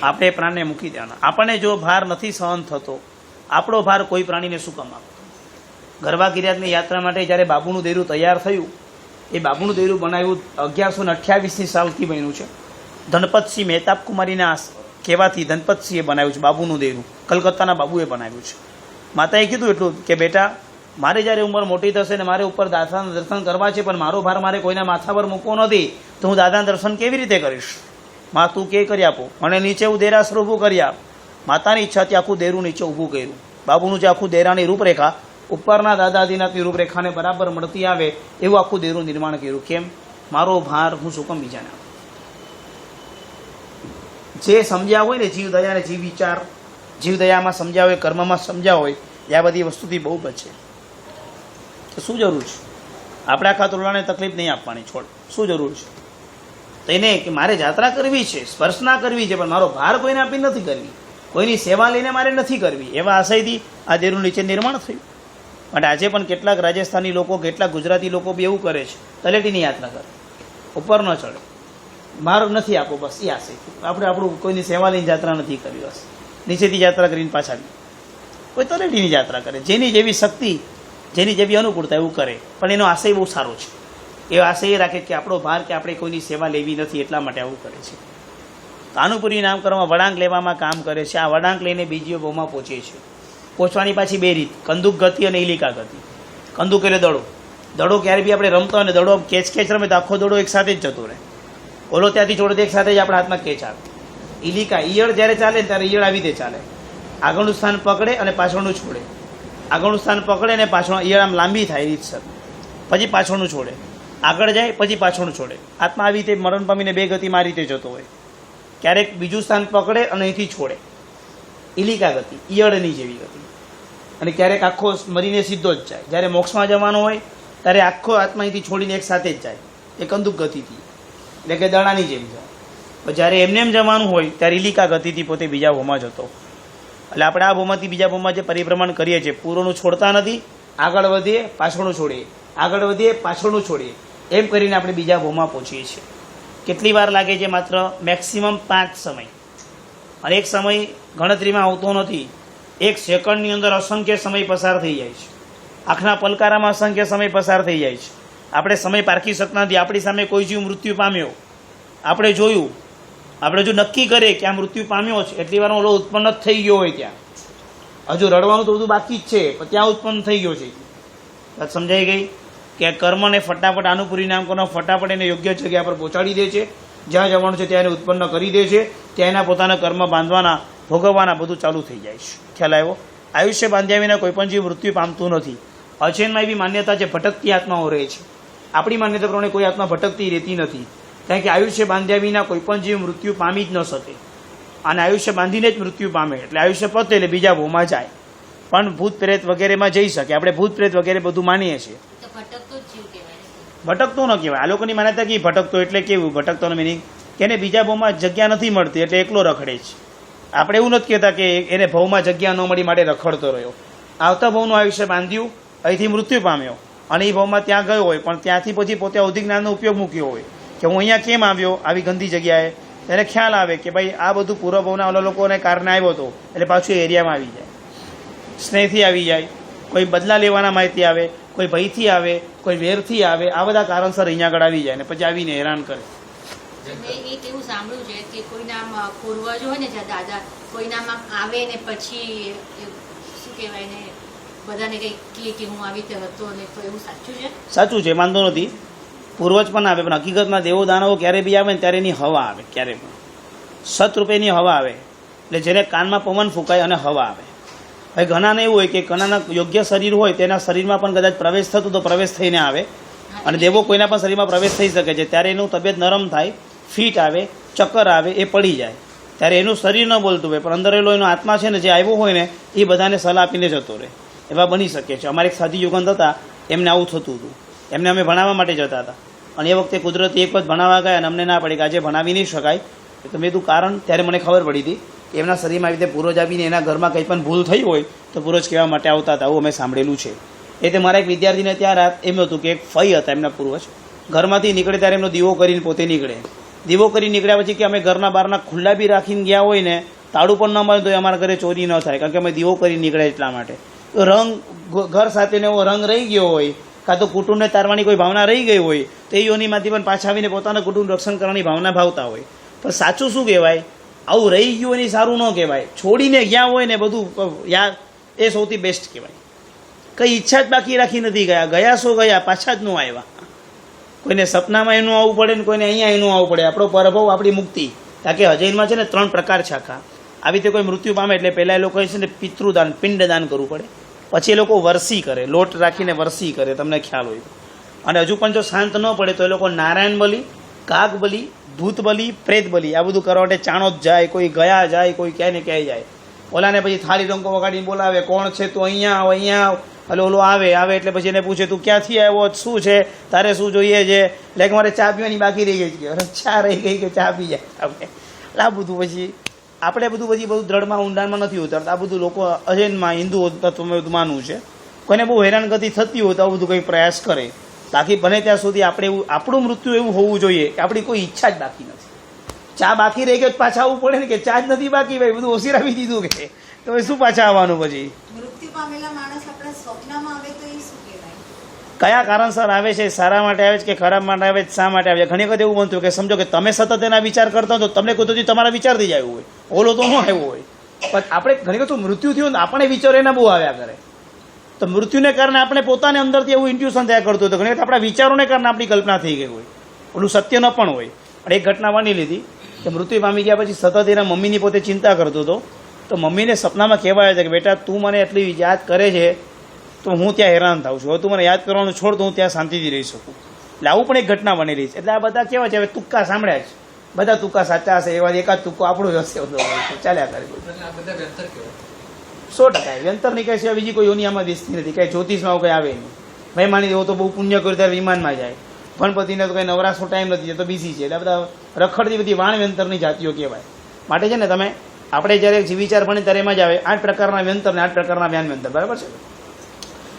આપણે પ્રાણને મૂકી દેવાના. આપણને જો ભાર નથી સહન થતો, આપણો ભાર કોઈ પ્રાણીને શું કામ આપતો? ગરવા ગિરિરાજની યાત્રા માટે જ્યારે બાબુનું દેરું તૈયાર થયું, એ બાબુનું દેરું બનાવ્યું 1128ની સાલથી બન્યું છે. ધનપતસિંહ મહેતાબ કુમારીના કહેવાથી ધનપતસિંહે બનાવ્યું છે બાબુનું દેરું, કલકત્તાના બાબુએ બનાવ્યું છે. માતાએ કીધું એટલું કે બેટા, મારે જ્યારે ઉંમર મોટી થશે ને મારે ઉપર દાદાના દર્શન કરવા છે, પણ મારો ભાર મારે કોઈના માથા પર મૂકવો નથી, તો હું દાદાના દર્શન કેવી રીતે કરીશ? માં તું કે કરી આપો, મને નીચે હું દેરાસર ઊભું કરી આપ. માતાની ઈચ્છાથી આખું દેરું નીચે ઊભું કર્યું. બાબુનું જે આખું દેરાની રૂપરેખા ઉપરના દાદા આદિનાથની રૂપરેખાને બરાબર મળતી આવે એવું આખું દેરું નિર્માણ કર્યું. કેમ? મારો ભાર હું શું કામ બીજાને આપું? જે સમજ્યા હોય ને જીવદયા અને જીવ વિચાર, જીવદયામાં સમજ્યા હોય, કર્મમાં સમજ્યા હોય, એ આ બધી વસ્તુથી બહુ બચે. તો શું જરૂર છે? આપણે આખા તોલાને તકલીફ નહીં આપવાની, છોડ, શું જરૂર છે? તો એને કે મારે જાત્રા કરવી છે, સ્પર્શના કરવી છે, પણ મારો ભાર કોઈને આપી નથી કરવી, કોઈની સેવા લઈને મારે નથી કરવી, એવા આશયથી આ દેરું નીચે નિર્માણ થયું. માટે આજે પણ કેટલાક રાજસ્થાની લોકો, કેટલાક ગુજરાતી લોકો બી એવું કરે છે, તલેટીની યાત્રા કરે, ઉપર ન ચડે, માર્ગ નથી આપો, બસ એ આશય. આપણે આપણું કોઈની સેવા લઈને યાત્રા નથી કરવી, બસ નીચેથી યાત્રા કરીને પાછા કોઈ તલેટીની યાત્રા કરે, જેની જેવી શક્તિ, જેની જેવી અનુકૂળતા એવું કરે, પણ એનો આશય બહુ સારો છે. એ આશય એ રાખે કે આપણો ભાર કે આપણે કોઈની સેવા લેવી નથી, એટલા માટે આવું કરે છે. કાનુપુરી નામકરણમાં વળાંક લેવામાં કામ કરે છે. આ વળાંક લઈને બીજી ભાવમાં પહોંચે છે. પહોંચવાની પાછી બે રીત, કંદુક ગતિ અને ઇલિકા ગતિ. કંદુક એટલે દડો. દડો ક્યારે બી આપણે રમતો હોય ને દડો કેચ રમે તો આખો દડો એક સાથે જ જતો રહે, ઓલો ત્યાંથી છોડે તો એક સાથે જ આપણા હાથમાં કેચ આવે. ઇલિકા, ઈયળ જ્યારે ચાલે ને ત્યારે ઈયળ આવી રીતે ચાલે, આગળનું સ્થાન પકડે અને પાછળનું છોડે, આગળનું સ્થાન પકડે અને પાછળ ઈયળ આમ લાંબી થાય રીતસર, પછી પાછળનું છોડે, આગળ જાય પછી પાછળનું છોડે. આત્મા આવી રીતે મરણ પામીને બે ગતિમાં આ રીતે જતો હોય. ક્યારેક બીજું સ્થાન પકડે અને અહીંથી છોડે, ઇલિકા ગતિ, ઈયળની જેવી ગતિ. અને ક્યારેક આખો મરીને સીધો જ જાય. જ્યારે મોક્ષમાં જવાનો હોય ત્યારે આખો આત્મા અહીંથી છોડીને એક સાથે જ જાય, એ કંદુક ગતિથી, એટલે કે દડાની જેમ જાય. પણ જ્યારે એમને એમ જવાનું હોય ત્યારે ઇલિકા ગતિથી પોતે બીજા ભોમાં જતો. એટલે આપણે આ ભોમાંથી બીજા ભોમાં જે પરિભ્રમણ કરીએ છીએ, પૂરોનું છોડતા નથી, આગળ વધીએ પાછળનું છોડીએ, આગળ વધીએ પાછળનું છોડીએ, એમ કરીને આપણે બીજા ભોમાં પહોંચીએ છીએ. કેટલી વાર લાગે છે? માત્ર મેક્સિમમ 5 સમય. અને એક સમય ગણતરીમાં આવતો નથી, એક સેકન્ડની અંદર અસંખ્ય સમય પસાર થઈ જાય છે. આંખના પલકારામાં અસંખ્ય સમય પસાર થઈ જાય છે. આપણે સમય પારખી શકતા નથી. આપણી સામે કોઈ જીવ મૃત્યુ પામ્યો, આપણે જોયું, આપણે જો નક્કી કરીએ કે આ મૃત્યુ પામ્યો છે, એટલી વાર ઓલો ઉત્પન્ન જ થઈ ગયો હોય, ત્યાં હજુ રડવાનું તો બધું બાકી જ છે, પણ ત્યાં ઉત્પન્ન થઈ ગયો છે. વાત સમજાઈ ગઈ કે કર્મને ફટાફટ આનુપુરી નામકરણ ફટાફટ એને યોગ્ય જગ્યા પર પહોંચાડી દે છે. જ્યાં જવાનું છે ત્યાં એને ઉત્પન્ન કરી દે છે. ત્યાં એના પોતાના કર્મ બાંધવાના, ભોગવવાના બધું ચાલુ થઈ જાય છે. ખ્યાલ આવ્યો? આયુષ્ય બાંધ્યા વિના કોઈ પણ જીવ મૃત્યુ પામતું નથી. અચેનમાં એવી માન્યતા છે, ભટકતી આત્માઓ રહે છે. આપણી માન્યતા પ્રમાણે કોઈ આત્મા ભટકતી રહેતી નથી, કારણ કે આયુષ્ય બાંધ્યા વિના કોઈ પણ જીવ મૃત્યુ પામી જ ન શકે. અને આયુષ્ય બાંધીને જ મૃત્યુ પામે, એટલે આયુષ્ય પતે એટલે બીજા ભોમાં જાય. પણ ભૂત પ્રેત વગેરેમાં જઈ શકે. આપણે ભૂત પ્રેત વગેરે બધું માનીએ છીએ. તો ભટકતો જ જીવ કહેવાય. ભટકતો ન કહેવાય. આ લોકોની માન્યતા કે ભટકતો એટલે કેવું? ભટકતોનો મિનિંગ કે એને બીજા ભવમાં જગ્યા નથી મળતી એટલે એકલો રખડે છે. આપણે એવું નથી કહેતા કે એને ભવમાં જગ્યા ન મળી માટે રખડતો રહ્યો. આવતા ભવનું આયુષ્ય બાંધ્યું, અહીંથી મૃત્યુ પામ્યો અને એ ભવમાં ત્યાં ગયો હોય, પણ ત્યાંથી પછી પોતે અવધિક જ્ઞાનનો ઉપયોગ મૂક્યો હોય કે હું અહીંયા કેમ આવ્યો આવી ગંદી જગ્યાએ. તેને ખ્યાલ આવે કે ભાઈ આ બધું પૂર્વ ભવના ઓલા લોકોને કારણે આવ્યો હતો, એટલે પાછું એરિયામાં આવી જાય, સ્નેહથી આવી જાય, કોઈ બદલા લેવાના માહિતી આવે, કોઈ ભયથી આવે, કોઈ વેરથી આવે, આ બધા કારણસર અહીંયા આગળ આવી જાય ને પછી આવીને હેરાન કરે. મેં એક એવું સાંભળ્યું છે કે કોઈના પૂર્વજો હોય ને, જ્યાં દાદા કોઈનામાં આવે ને પછી શું કહેવાય ને, બધાને કંઈક કહે કે હું આવી રીતે હતો ને, તો એવું સાચું છે? સાચું છે, વાંધો નથી. પૂર્વજ પણ આવે, પણ હકીકતમાં દેવો દાનવો ક્યારે બી આવે ને ત્યારે એની હવા આવે, ક્યારે પણ સતરૂપેની હવા આવે, એટલે જેને કાનમાં પવન ફૂંકાય અને હવા આવે. ભાઈ ઘણાને એવું હોય કે ઘણાના યોગ્ય શરીર હોય તેના શરીરમાં પણ કદાચ પ્રવેશ થતો તો પ્રવેશ થઈને આવે, અને દેવો કોઈના પણ શરીરમાં પ્રવેશ થઈ શકે છે. ત્યારે એનું તબિયત નરમ થાય, ફીટ આવે, ચક્કર આવે, એ પડી જાય, ત્યારે એનું શરીર ન બોલતું હોય, પણ અંદર એનો આત્મા છે ને જે આવ્યો હોય ને એ બધાને સલાહ આપીને જતો રહે. એવા બની શકે છે. અમારે એક સાથી યુગન હતા, એમને આવું થતું હતું. એમને અમે ભણાવવા માટે જતા હતા, અને એ વખતે કુદરતી એક વખત ભણાવવા ગયા અને અમને ના પડી કે આજે ભણાવી નહીં શકાય. તો મેં તું કારણ, ત્યારે મને ખબર પડી હતી કે એમના શરીરમાં આવી રીતે પૂર્વજ આવીને એના ઘરમાં કંઈ પણ ભૂલ થઈ હોય તો પૂર્વજ કહેવા માટે આવતા હતા. આવું અમે સાંભળેલું છે. એટલે મારા એક વિદ્યાર્થીને ત્યાં એમ હતું કે એક ફઈ હતા એમના પૂર્વજ, ઘરમાંથી નીકળે ત્યારે એમનો દીવો કરીને પોતે નીકળે. દીવો કરી નીકળ્યા પછી કે અમે ઘરના બહારના ખુલ્લા બી રાખીને ગયા હોય ને, તાળું પણ ન મળે તો અમારા ઘરે ચોરી ન થાય, કારણ કે અમે દીવો કરી નીકળ્યા એટલા માટે. તો રંગ ઘર સાથેનો એવો રંગ રહી ગયો હોય, કાં તો કુટુંબને તારવાની કોઈ ભાવના રહી ગઈ હોય, તો એ યોનિમાંથી પણ પાછા આવીને પોતાના કુટુંબ રક્ષણ કરવાની ભાવના ભાવતા હોય. પણ સાચું શું કહેવાય? આવું રહી ગયું એની સારું ન કહેવાય. છોડીને ગયા હોય ને બધું યાર, એ સૌથી બેસ્ટ કહેવાય. કંઈ ઈચ્છા જ બાકી રાખી નથી ગયા, ગયા સો ગયા, પાછા જ ન આવ્યા. કોઈને સપનામાં એનું આવવું પડે ને કોઈને અહીંયા એનું આવવું પડે. આપણો પરભવ, આપણી મુક્તિ. કારણ કે અજૈનમાં છે ને 3 પ્રકાર છે આખા. આવી રીતે કોઈ મૃત્યુ પામે એટલે પહેલાં એ લોકોએ છે ને પિતૃદાન, પિંડદાન કરવું પડે. પછી એ લોકો વરસી કરે, લોટ રાખીને વરસી કરે, તમને ખ્યાલ હોય. અને હજુ પણ જો શાંત ન પડે તો એ લોકો નારાયણ બલિ, કાગ બલિ, ભૂત બલિ, પ્રેત બલિ, આ બધું કરવા માટે ચાણો જ જાય, કોઈ ગયા જાય, કોઈ ક્યાંય ને ક્યાંય જાય. ઓલાને પછી થાળી ડંકો વગાડીને બોલાવે, કોણ છે તો અહીંયા આવ, અહીંયા આવ. એટલે ઓલો આવે એટલે પછી એને પૂછે તું ક્યાંથી આવ્યો, શું છે, તારે શું જોઈએ છે, એટલે કે મારે ચા પીવાની બાકી રહી ગઈ છે, ચા રહી ગઈ કે ચા પી જાય આપણે. એટલે આ બધું પછી આપણે બધું દ્રઢમાં ઊંડાણમાં નથી ઉતરતા. આ બધું લોકો અજૈનમાં હિન્દુ તત્વમાં બધું માનવું છે. કોઈને બહુ હેરાનગતિ થતી હોય તો આવું બધું કંઈ પ્રયાસ કરે. બાકી બને ત્યાં સુધી આપણે એવું આપણું મૃત્યુ એવું હોવું જોઈએ કે આપણી કોઈ ઈચ્છા જ બાકી નથી. ચા બાકી રહી ગયો પાછા આવવું પડે ને કે ચા જ નથી બાકી, ભાઈ બધું ઓસીરાવી દીધું કે તો હવે શું પાછા આવવાનું પછી. મૃત્યુ પામેલા માણસ આપણા સ્વપ્નમાં આવે તો એ શું કહેવાય? કયા કારણસર આવે છે, સારા માટે આવે છે કે ખરાબ માટે આવે છે, શા માટે આવે છે? ઘણી વખત એવું બનતું કે સમજો કે તમે સતત એના વિચાર કરતા હો તો તમને કોઈ તમારા વિચારથી જ આવ્યું હોય, ઓલો તો ન આવ્યો હોય. પણ આપણે ઘણી વખત મૃત્યુ થયું ને આપણે વિચારો એના બહુ આવ્યા કરે. તો મૃત્યુને કારણે આપણે પોતાને અંદરથી એવું ઇન્ટ્યુશન થયા કરતું હતું. ઘણી વખત આપણા વિચારોને કારણે આપણી કલ્પના થઈ ગઈ હોય, ઓલું સત્ય ન પણ હોય. અને એક ઘટના બની લીધી કે મૃત્યુ પામી ગયા પછી સતત એના મમ્મીની પોતે ચિંતા કરતો હતો. તો મમ્મીને સપનામાં કહેવાય છે કે બેટા તું મને એટલી યાદ કરે છે તો હું ત્યાં હેરાન થાઉં છું, હવે તું મને યાદ કરવાનું છોડ તો હું ત્યાં શાંતિથી રહી શકું. એટલે આવું પણ એક ઘટના બનેલી છે. એટલે આ બધા કેવા છે, હવે તુક્કા સાંભળ્યા છે, બધા તુક્કા સાચા હશે, એવા એકાદ તુક્કો આપણું જ હશે, ચાલ્યા કરે. 100% વ્યંતરની કઈ છે બીજી કોઈ યોનિયામાં દિસતી નથી, કઈ જ્યોતિષમાં કંઈ આવે નહીં. ભાઈ માની દેવો તો બહુ પુણ્ય કર્યું ત્યારે વિમાનમાં જાય, ગણપતિને તો કંઈ નવરાશનો ટાઈમ નથી, એ તો બીસી છે. એટલે બધા રખડતી બધી વાણ વ્યંતરની જાતિઓ કહેવાય. માટે છે ને તમે આપણે જ્યારે વિચાર ભણી ત્યારે એમાં જ આવે 8 પ્રકારના વ્યંતર ને 8 પ્રકારના વ્યાન વ્યંતર, બરાબર છે.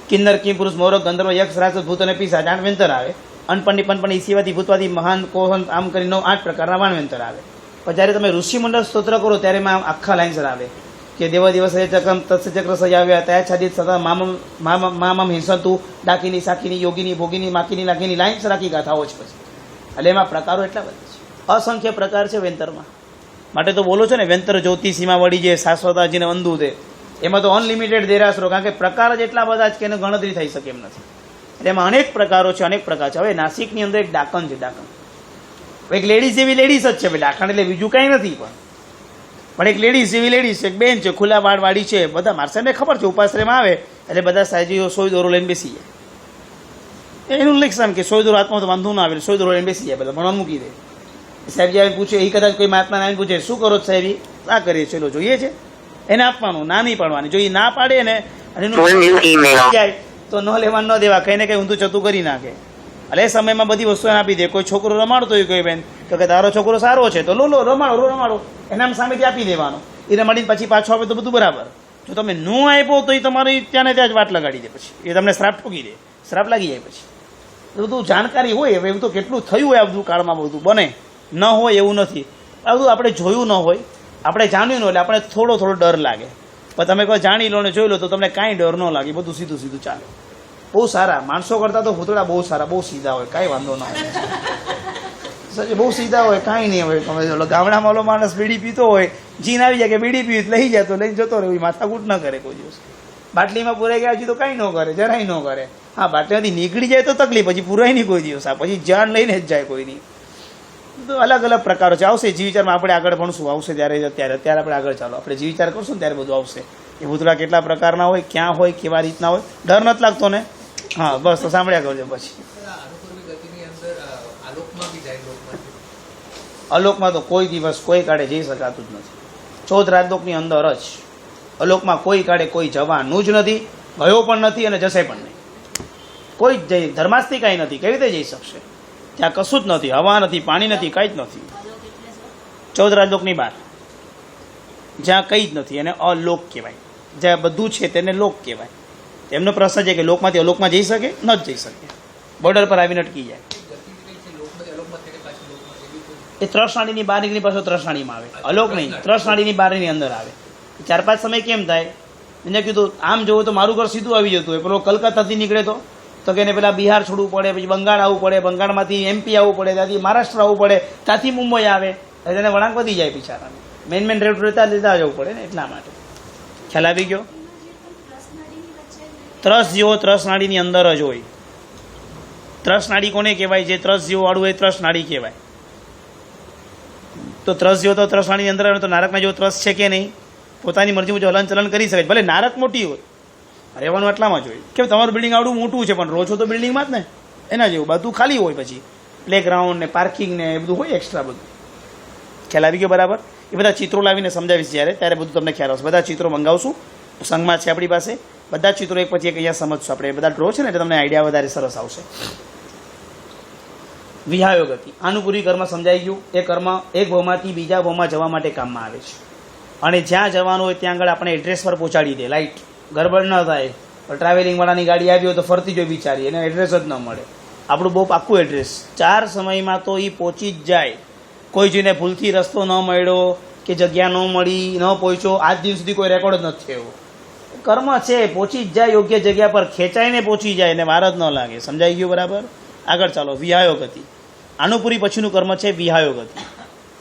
કિન્નર, કિમ, પુરુષ, મોરક, ગંધર્વ, યક્ષ, રાક્ષસ, ભૂત અને પિશાચ 8 વ્યંતર આવે. અનપણની, પનપણી, ઈસીવાદી, ભૂતવાદી, મહાન, કોહન, આમ કરીને 8 પ્રકારના વાણ વ્યંતર આવે. પણ જ્યારે તમે ઋષિમંડળ સ્તોત્ર કરો ત્યારે એમાં આખા લાઈન્સર આવે કે દેવ દિવસે ચક્રમ તત્સ ચક્ર સજાવ્યા તયા છાદિત સદા મામમ હિંસતું ડાકીની, સાકીની, યોગીની, ભોગીની, માકીની, લાકીની લાઈન્સ રાખી ગાથાઓ છે પછી. એટલે એમાં પ્રકારો એટલા બધા છે, અસંખ્ય પ્રકાર છે વ્યંતરમાં. માટે તો બોલો છો ને વ્યંતર જ્યોતિ સીમા વળી જે શાશ્વતાજીને વંદુ છે, એમાં તો અનલિમિટેડ દેરાસરો, કારણ કે પ્રકાર જ એટલા બધા જ કે એની ગણતરી થઈ શકે એમ નથી. એટલે એમાં અનેક પ્રકારો છે, અનેક પ્રકાર છે. હવે નાસિકની અંદર એક ડાકણ છે, ડાકણ એક લેડીઝ જેવી લેડીઝ જ છે. ડાકણ એટલે બીજું કાંઈ નથી, પણ એક લેડીઝ જેવી લેડીઝ છે, એક બેન છે, ખુલ્લા વાળવાળી છે. બધા માણસાને ખબર છે ઉપાશ્રયમાં આવે એટલે બધા સાહેજીઓ સોય દોરો લઈને બેસી જાય. એનું લક્ષણ કે સોય દોરો હાથમાં તો વાંધો ના આવે, સોય દોરો લઈને બેસી જાય, બધા ભણવા મૂકી દે. સાહેબજી આવીને પૂછે, એ કદાચ કોઈ મહાત્માને આવીને પૂછે શું કરો છો સાહેબ, આ કરીએ ચલો જોઈએ છે, એને આપવાનું, ના નહીં પાડવાની. જો એ ના પાડે ને અને એનું જાય તો ન લેવા ન દેવા, કંઈ ને કંઈ ઊંધું ચતું કરી નાખે. એટલે એ સમયમાં બધી વસ્તુ આપી દે. કોઈ છોકરો રમાડતો હોય કોઈ બેન તો કે તારો છોકરો સારો છે તો લો રમાડો, એના સામેથી આપી દેવાનો. એ રમાડીને પછી પાછો આવે તો બધું બરાબર. જો તમે ન આપ્યો તો એ તમારી ત્યાં ને ત્યાં જ વાટ લગાડી દે, પછી એ તમને શ્રાપ ઠોકી દે, શ્રાપ લાગી જાય. પછી બધું જાણકારી હોય. હવે એવું તો કેટલું થયું હોય આ બધું કાળમાં, બધું બને ન હોય એવું નથી. આ બધું આપણે જોયું ન હોય, આપણે જાણ્યું ન એટલે આપણે થોડો ડર લાગે. પણ તમે કોઈ જાણી લો ને જોઈ લો તો તમને કાંઈ ડર ન લાગે, બધું સીધું ચાલે. બહુ સારા માણસો કરતા તો ભૂતળા બહુ સારા, બહુ સીધા હોય, કાંઈ વાંધો ના હોય. બહુ સીધા હોય, કાંઈ નહીં હોય. તમે ગામડામાં ઓલો માણસ બીડી પીતો હોય, જીન આવી જાય કે બીડી પીવી લઈ જાય તો લઈને જતો રહે, માથાકૂટ ન કરે કોઈ દિવસ. બાટલીમાં પૂરાઈ ગયા હજી તો કાંઈ ન કરે, જરાય ન કરે. હા, બાટલીમાંથી નીકળી જાય તો તકલીફ, પછી પૂરાય નહીં કોઈ દિવસ. આ પછી જાન લઈને જ જાય કોઈ નહીં. તો અલગ અલગ પ્રકારો છે. આવશે જીવ વિચારમાં આપણે આગળ ભણશું, આવશે ત્યારે અત્યારે આપણે આગળ ચાલો આપણે જીવ વિચાર કરશું ને ત્યારે બધું આવશે. એ ભૂતળા કેટલા પ્રકારના હોય, ક્યાં હોય, કેવા રીતના હોય, ડર નથી લાગતો ને? હા બસ, તો સાંભળ્યા કરજો. પછી અલોકમાં તો કોઈ દિવસ કોઈ કાળે જઈ શકાતું જ નથી. 14 રાજલોકની અંદર જ અલોકમાં કોઈ કાળે કોઈ જવાનું જ નથી, ગયો પણ નથી અને જશે પણ નહીં. કોઈ જ જઈ ધર્માસ્તી કાંઈ નથી, કેવી રીતે જઈ શકશે? ત્યાં કશું જ નથી, હવા નથી, પાણી નથી, કંઈ જ નથી. 14 રાજલોકની બહાર જ્યાં કંઈ જ નથી એને અલોક કહેવાય. જ્યાં બધું છે તેને લોક કહેવાય. એમનો પ્રશ્ન છે કે લોકમાંથી અલોકમાં જઈ શકે? ન જ જઈ શકે, બોર્ડર પર આવીને અટકી જાય. એ ત્રસનાળીની બહાર નીકળી પાછો ત્રસનાળીમાં આવે, અલોક નહીં, ત્રસનાળીની બહારની અંદર આવે. 4-5 સમય કેમ થાય? એને કીધું આમ જોવું તો મારું ઘર સીધું આવી જતું હોય, પેલો કલકત્તાથી નીકળે તો કે એને પેલા બિહાર છોડવું પડે, પછી બંગાળ આવવું પડે, બંગાળમાંથી MP આવવું પડે, ત્યાંથી મહારાષ્ટ્ર આવવું પડે, ત્યાંથી મુંબઈ આવે, એને વળાંક વધી જાય બિચારાને. મેન રેટ રહેતા લીધા જવું પડે ને, એટલા માટે. ખ્યાલ આવી ગયો? ત્રસ જેવો ત્રસનાળીની અંદર જ હોય. ત્રસનાળી કોને કહેવાય? જે ત્રસ જેવો વાળું હોય ત્રસનાળી કહેવાય. તો ત્રસ જેવો તો ત્રસનાળીની અંદર આવે તો નારકના જેવો ત્રસ છે કે નહીં? પોતાની મરજી મુજબ હલનચલન કરી શકે. ભલે નારક મોટી હોય, રહેવાનું એટલામાં જ હોય. કેમ તમારું બિલ્ડિંગ આવડું મોટું છે પણ રહો છો તો બિલ્ડિંગમાં જ ને, એના જેવું બધું ખાલી હોય. પછી પ્લેગ્રાઉન્ડ ને પાર્કિંગ ને એ બધું હોય એક્સ્ટ્રા બધું. ખ્યાલ આવી ગયો બરાબર? એ બધા ચિત્રો લાવીને સમજાવીશ ત્યારે બધું તમને ખ્યાલ આવશે. બધા ચિત્રો મંગાવશું, સંઘમાં છે આપણી પાસે. બધા ચિત્રો એક પછી એક અહીંયા સમજશું આપણે. બધા ડ્રો છે ને એટલે તમને આઈડિયા વધારે સરસ આવશે. વિહાયો ગતિ, આનું પૂરી કર્મ સમજાઈ ગયું. એ કર્મ એક ભાવમાંથી બીજા ભાવમાં જવા માટે કામમાં આવે છે. અને જ્યાં જવાનું હોય ત્યાં આગળ આપણે એડ્રેસ પર પહોંચાડી દે. લાઈટ ગડબડ ન થાય. ટ્રાવેલિંગ વાળાની ગાડી આવી હોય તો ફરતી જ હોય બિચારી, એને એડ્રેસ જ ન મળે. આપણું બહુ પાક્કું એડ્રેસ 4 સમયમાં તો એ પહોંચી જ જાય. કોઈ જોઈને ભૂલથી રસ્તો ન મળ્યો કે જગ્યા ન મળી, ન પહોંચ્યો, આજ દિવસ સુધી કોઈ રેકોર્ડ જ નથી થયો. કર્મ છે, પહોંચી જ જાય યોગ્ય જગ્યા પર, ખેંચાઈને પહોંચી જાય ને વાર જ ન લાગે. સમજાઈ ગયું બરાબર? આગળ ચાલો. વિહાયો ગતિ, આનું પૂરી પછીનું કર્મ છે વિહાયો ગતિ.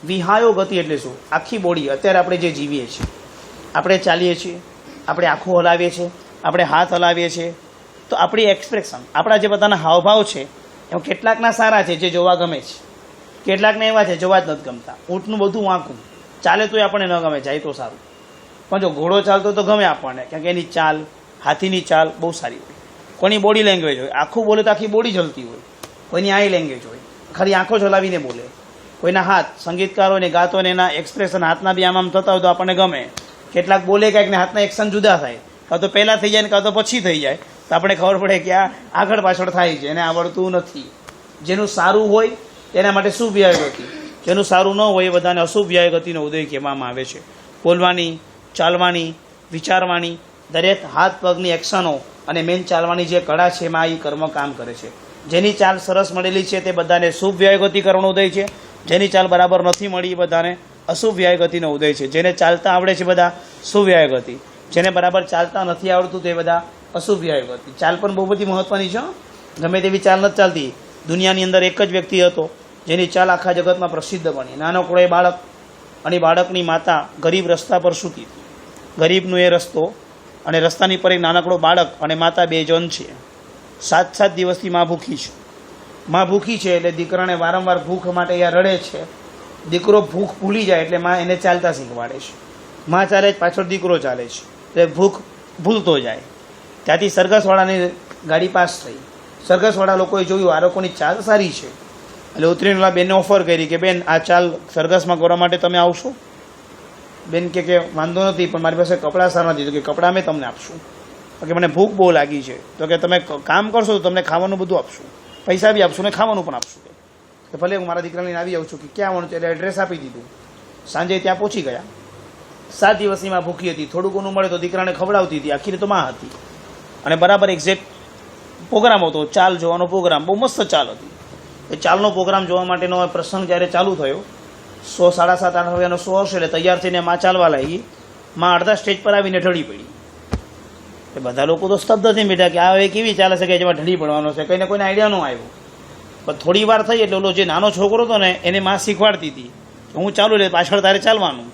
વિહાયો ગતિ એટલે શું? આખી બોડી. અત્યારે આપણે જે જીવીએ છીએ, આપણે ચાલીએ છીએ, આપણે આંખો હલાવીએ છીએ, આપણે હાથ હલાવીએ છીએ, તો આપણી એક્સપ્રેશન, આપણા જે બધાના હાવભાવ છે એમાં કેટલાકના સારા છે જે જોવા ગમે છે, કેટલાકને એવા છે જોવા જ નથી ગમતા. ઊંટનું બધું વાંકું, ચાલે તોય આપણને ન ગમે, જાય તો સારું. પણ જો ઘોડો ચાલતો તો ગમે આપણને, કારણ કે એની ચાલ, હાથીની ચાલ બહુ સારી હોય. કોઈની બોડી લેંગ્વેજ હોય, આખું બોલે તો આખી બોડી જલતી હોય. કોઈની આઈ લેંગ્વેજ હોય, ખાલી આંખો ચલાવીને બોલે. કોઈના હાથ, સંગીતકાર હોય ને ગાતો ને એના એક્સપ્રેશન હાથના બી આમ થતા હોય તો આપણને ગમે. કેટલાક બોલે કાંઈક ને હાથના એક્શન જુદા થાય, કાં તો પહેલાં થઈ જાય ને કાં તો પછી થઈ જાય, તો આપણે ખબર પડે કે આ આગળ પાછળ થાય છે, એને આવડતું નથી. જેનું સારું હોય તેના માટે શુભ વિહાય ગતિ, જેનું સારું ન હોય એ બધાને અશુભ વિહાય ગતિનો ઉદય કહેવામાં આવે છે. બોલવાની, ચાલવાની, વિચારવાની, દરેક હાથ પગની એક્શનો અને મેન ચાલવાની જે કળા છે એમાં એ કર્મ કામ કરે છે. જેની ચાલ સરસ મળેલી છે તે બધાને શુભ વિહાય ગતિ કરવાનો ઉદય છે. જેની ચાલ બરાબર નથી મળી એ બધાને અશુભ વિહાય ગતિનો ઉદય છે. જેને ચાલતા આવડે છે બધા શુભ વિહાય ગતિ, જેને બરાબર ચાલતા નથી આવડતું તે બધા અશુભ વિહાય ગતિ. ચાલ પણ બહુ બધી મહત્વની છે. ગમે તેવી ચાલ નથી ચાલતી. દુનિયાની અંદર એક જ વ્યક્તિ હતો જેની ચાલ આખા જગતમાં પ્રસિદ્ધ બની. નાનકડો એ બાળક અને બાળકની માતા ગરીબ રસ્તા પર સૂતી હતી. ગરીબનો એ રસ્તો અને રસ્તાની પર એક નાનકડો બાળક અને માતા 2 જણ છે. 7 દિવસથી માં ભૂખી છે. માં ભૂખી છે એટલે દીકરાને વારંવાર ભૂખ માટે અહીંયા રડે છે. દીકરો ભૂખ ભૂલી જાય એટલે માં એને ચાલતા શીખવાડે છે. માં ચાલે જ પાછળ દીકરો ચાલે છે એટલે ભૂખ ભૂલતો જાય. ત્યાંથી સરઘસવાળાની ગાડી પાસ થઈ. સરઘસવાળા લોકોએ જોયું આ લોકોની ચાલ સારી છે એટલે ઉતરીને ઓલા બેનને ઓફર કરી કે બેન આ ચાલ સરઘસમાં કરવા માટે તમે આવશો? બેન કે વાંધો નથી, પણ મારી પાસે કપડાં સારા નથી. તો કે કપડાં અમે તમને આપશું. કે મને ભૂખ બહુ લાગી છે. તો કે તમે કામ કરશો તો તમને ખાવાનું બધું આપશું, પૈસા બી આપશું ને ખાવાનું પણ આપશું. તો ભલે હું મારા દીકરાને આવી જાઉં છું કે ક્યાં આવવાનું છે એટલે એડ્રેસ આપી દીધું. સાંજે ત્યાં પહોંચી ગયા. 7 દિવસની માં ભૂખી હતી. થોડું ઘણું મળે તો દીકરાને ખવડાવતી હતી. આખી તો માં હતી અને બરાબર એક્ઝેક્ટ પ્રોગ્રામ હતો, ચાલ જોવાનો પ્રોગ્રામ. બહુ મસ્ત ચાલ હતી. એ ચાલનો પ્રોગ્રામ જોવા માટેનો પ્રસંગ જ્યારે ચાલુ થયો, 7:30 8 વાગ્યાનો શો હશે એટલે તૈયાર થઈને માં ચાલવા લાગી. માં અડધા સ્ટેજ પર આવીને ઢળી પડી. એ બધા લોકો તો સ્તબ્ધ થઈ બેઠા કે આ હવે કેવી ચાલે છે કે જેમાં ઢળી પડવાનો છે. કંઈને કોઈને આઈડિયા ન આવ્યો. પણ થોડી વાર થઈ એટલે ઓલો જે નાનો છોકરો હતો ને એને માં શીખવાડતી હતી કે હું ચાલુ એટલે પાછળ તારે ચાલવાનું.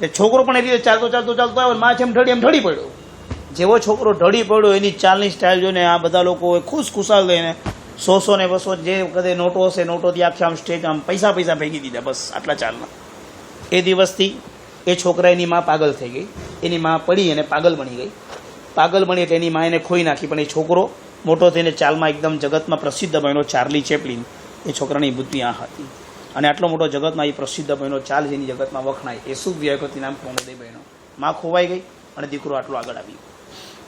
એ છોકરો પણ એ રીતે ચાલતો આવ્યો. માં જેમ ઢળી પડ્યો. જેવો છોકરો ઢળી પડ્યો એની ચાલની સ્ટાઇલ જોઈને આ બધા લોકો ખુશાલ થઈને 100 ને 200 જે કદે નોટો હશે નોટોથી આખી આમ સ્ટેજ આમ પૈસા ફેંકી દીધા. બસ આટલા ચાલમાં. એ દિવસથી એ છોકરા એની માં પાગલ થઈ ગઈ. એની માં પડી અને પાગલ બની ગઈ. પાગલ બની એટલે એની માં એને ખોઈ નાખી. પણ એ છોકરો મોટો થઈને ચાલમાં એકદમ જગતમાં પ્રસિદ્ધ બન્યો. ચાર્લી ચેપ્લિન એ છોકરાની બુદ્ધિ આ હતી અને આટલો મોટો જગતમાં એ પ્રસિદ્ધ બન્યો. ચાલ જેની જગતમાં વખણાય એ શુભ વિહાય ગતિ નામ પ્રણોદય બન્યો. માં ખોવાઈ ગઈ અને દીકરો આટલો આગળ આવી.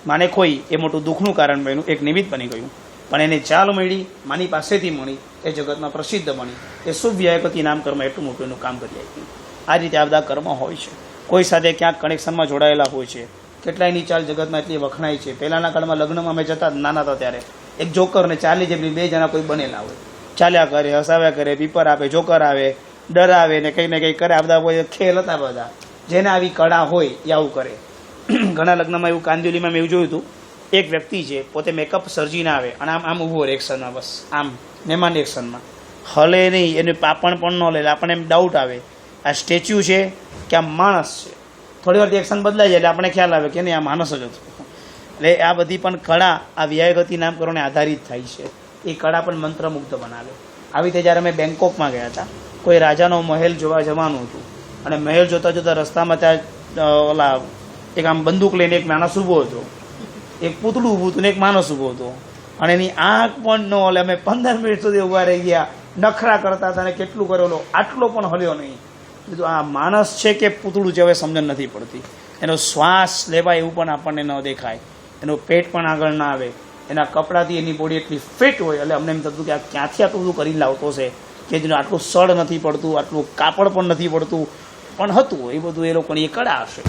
માને ખોઈ એ મોટું દુઃખનું કારણ બન્યું, એક નિમિત્ત બની ગયું. પણ એને ચાલ મળી, માની પાસેથી મળી, એ જગતમાં પ્રસિદ્ધ બની. એ શુભ વિહાય ગતિ નામ કર્મ એટલું મોટું એનું કામ કરી આપ્યું. આ રીતે આ બધા કર્મ હોય છે. કોઈ સાથે ક્યાંક કનેક્શનમાં જોડાયેલા હોય છે. કેટલાયની ચાલ જગતમાં એટલી વખણાય છે. પહેલાંના કાળમાં લગ્નમાં અમે જતા નાના હતા ત્યારે એક જોકર ને ચાર્લી જેટલી 2 જણા કોઈ બનેલા હોય. ચાલ્યા કરે, હસાવ્યા કરે, પીપર આપે, જોકર આવે, ડરાવે ને કંઈ ને કંઈ કરે. આ બધા કોઈ ખેલ હતા બધા. જેને આવી કળા હોય એ આવું કરે. ઘણા લગ્નમાં એવું કાંદિવલીમાં મેં એવું જોયું હતું. એક વ્યક્તિ છે પોતે મેકઅપ સર્જીને આવે અને આમ ઊભો રહે એક્શનમાં. બસ આમ મહેમાન એક્શનમાં હલે નહીં. એનું પાપણ પણ ન લે. આપણને એમ ડાઉટ આવે આ સ્ટેચ્યુ છે કે આ માણસ છે. થોડી વાર એક્શન બદલાઈ જાય એટલે આપણે ખ્યાલ આવે કે નહીં આ માણસ જ હતો. એટલે આ બધી પણ કળા આ વિહાય ગતિ નામકરણને આધારિત થાય છે. એ કળા પણ મંત્રમુગ્ધ બનાવે. આવી રીતે જ્યારે અમે બેંકોકમાં ગયા હતા, કોઈ રાજાનો મહેલ જોવા જવાનું હતું અને મહેલ જોતાં રસ્તામાં ત્યાં ઓલા એક આમ બંદૂક લઈને એક માણસ ઊભો હતો, એક પૂતળું ઊભું હતું ને એક માણસ ઊભો હતો અને એની આંખ પણ ન હલે. અમે 15 મિનિટ સુધી ઊભા રહી ગયા, નખરા કરતા હતા અને કેટલું કરેલો, આટલો પણ હલ્યો નહીં. કીધું આ માણસ છે કે પૂતળું છે હવે સમજણ નથી પડતી. એનો શ્વાસ લેવાય એવું પણ આપણને ન દેખાય. એનું પેટ પણ આગળ ના આવે, એના કપડાથી એની બોડી એટલી ફિટ હોય. એટલે અમને એમ થતું કે આ ક્યાંથી આટલું બધું કરીને લાવતો છે, કે જેનું આટલું સળ નથી પડતું, આટલું કાપડ પણ નથી પડતું, પણ હતું એ બધું એ લોકોની એ કળા હશે.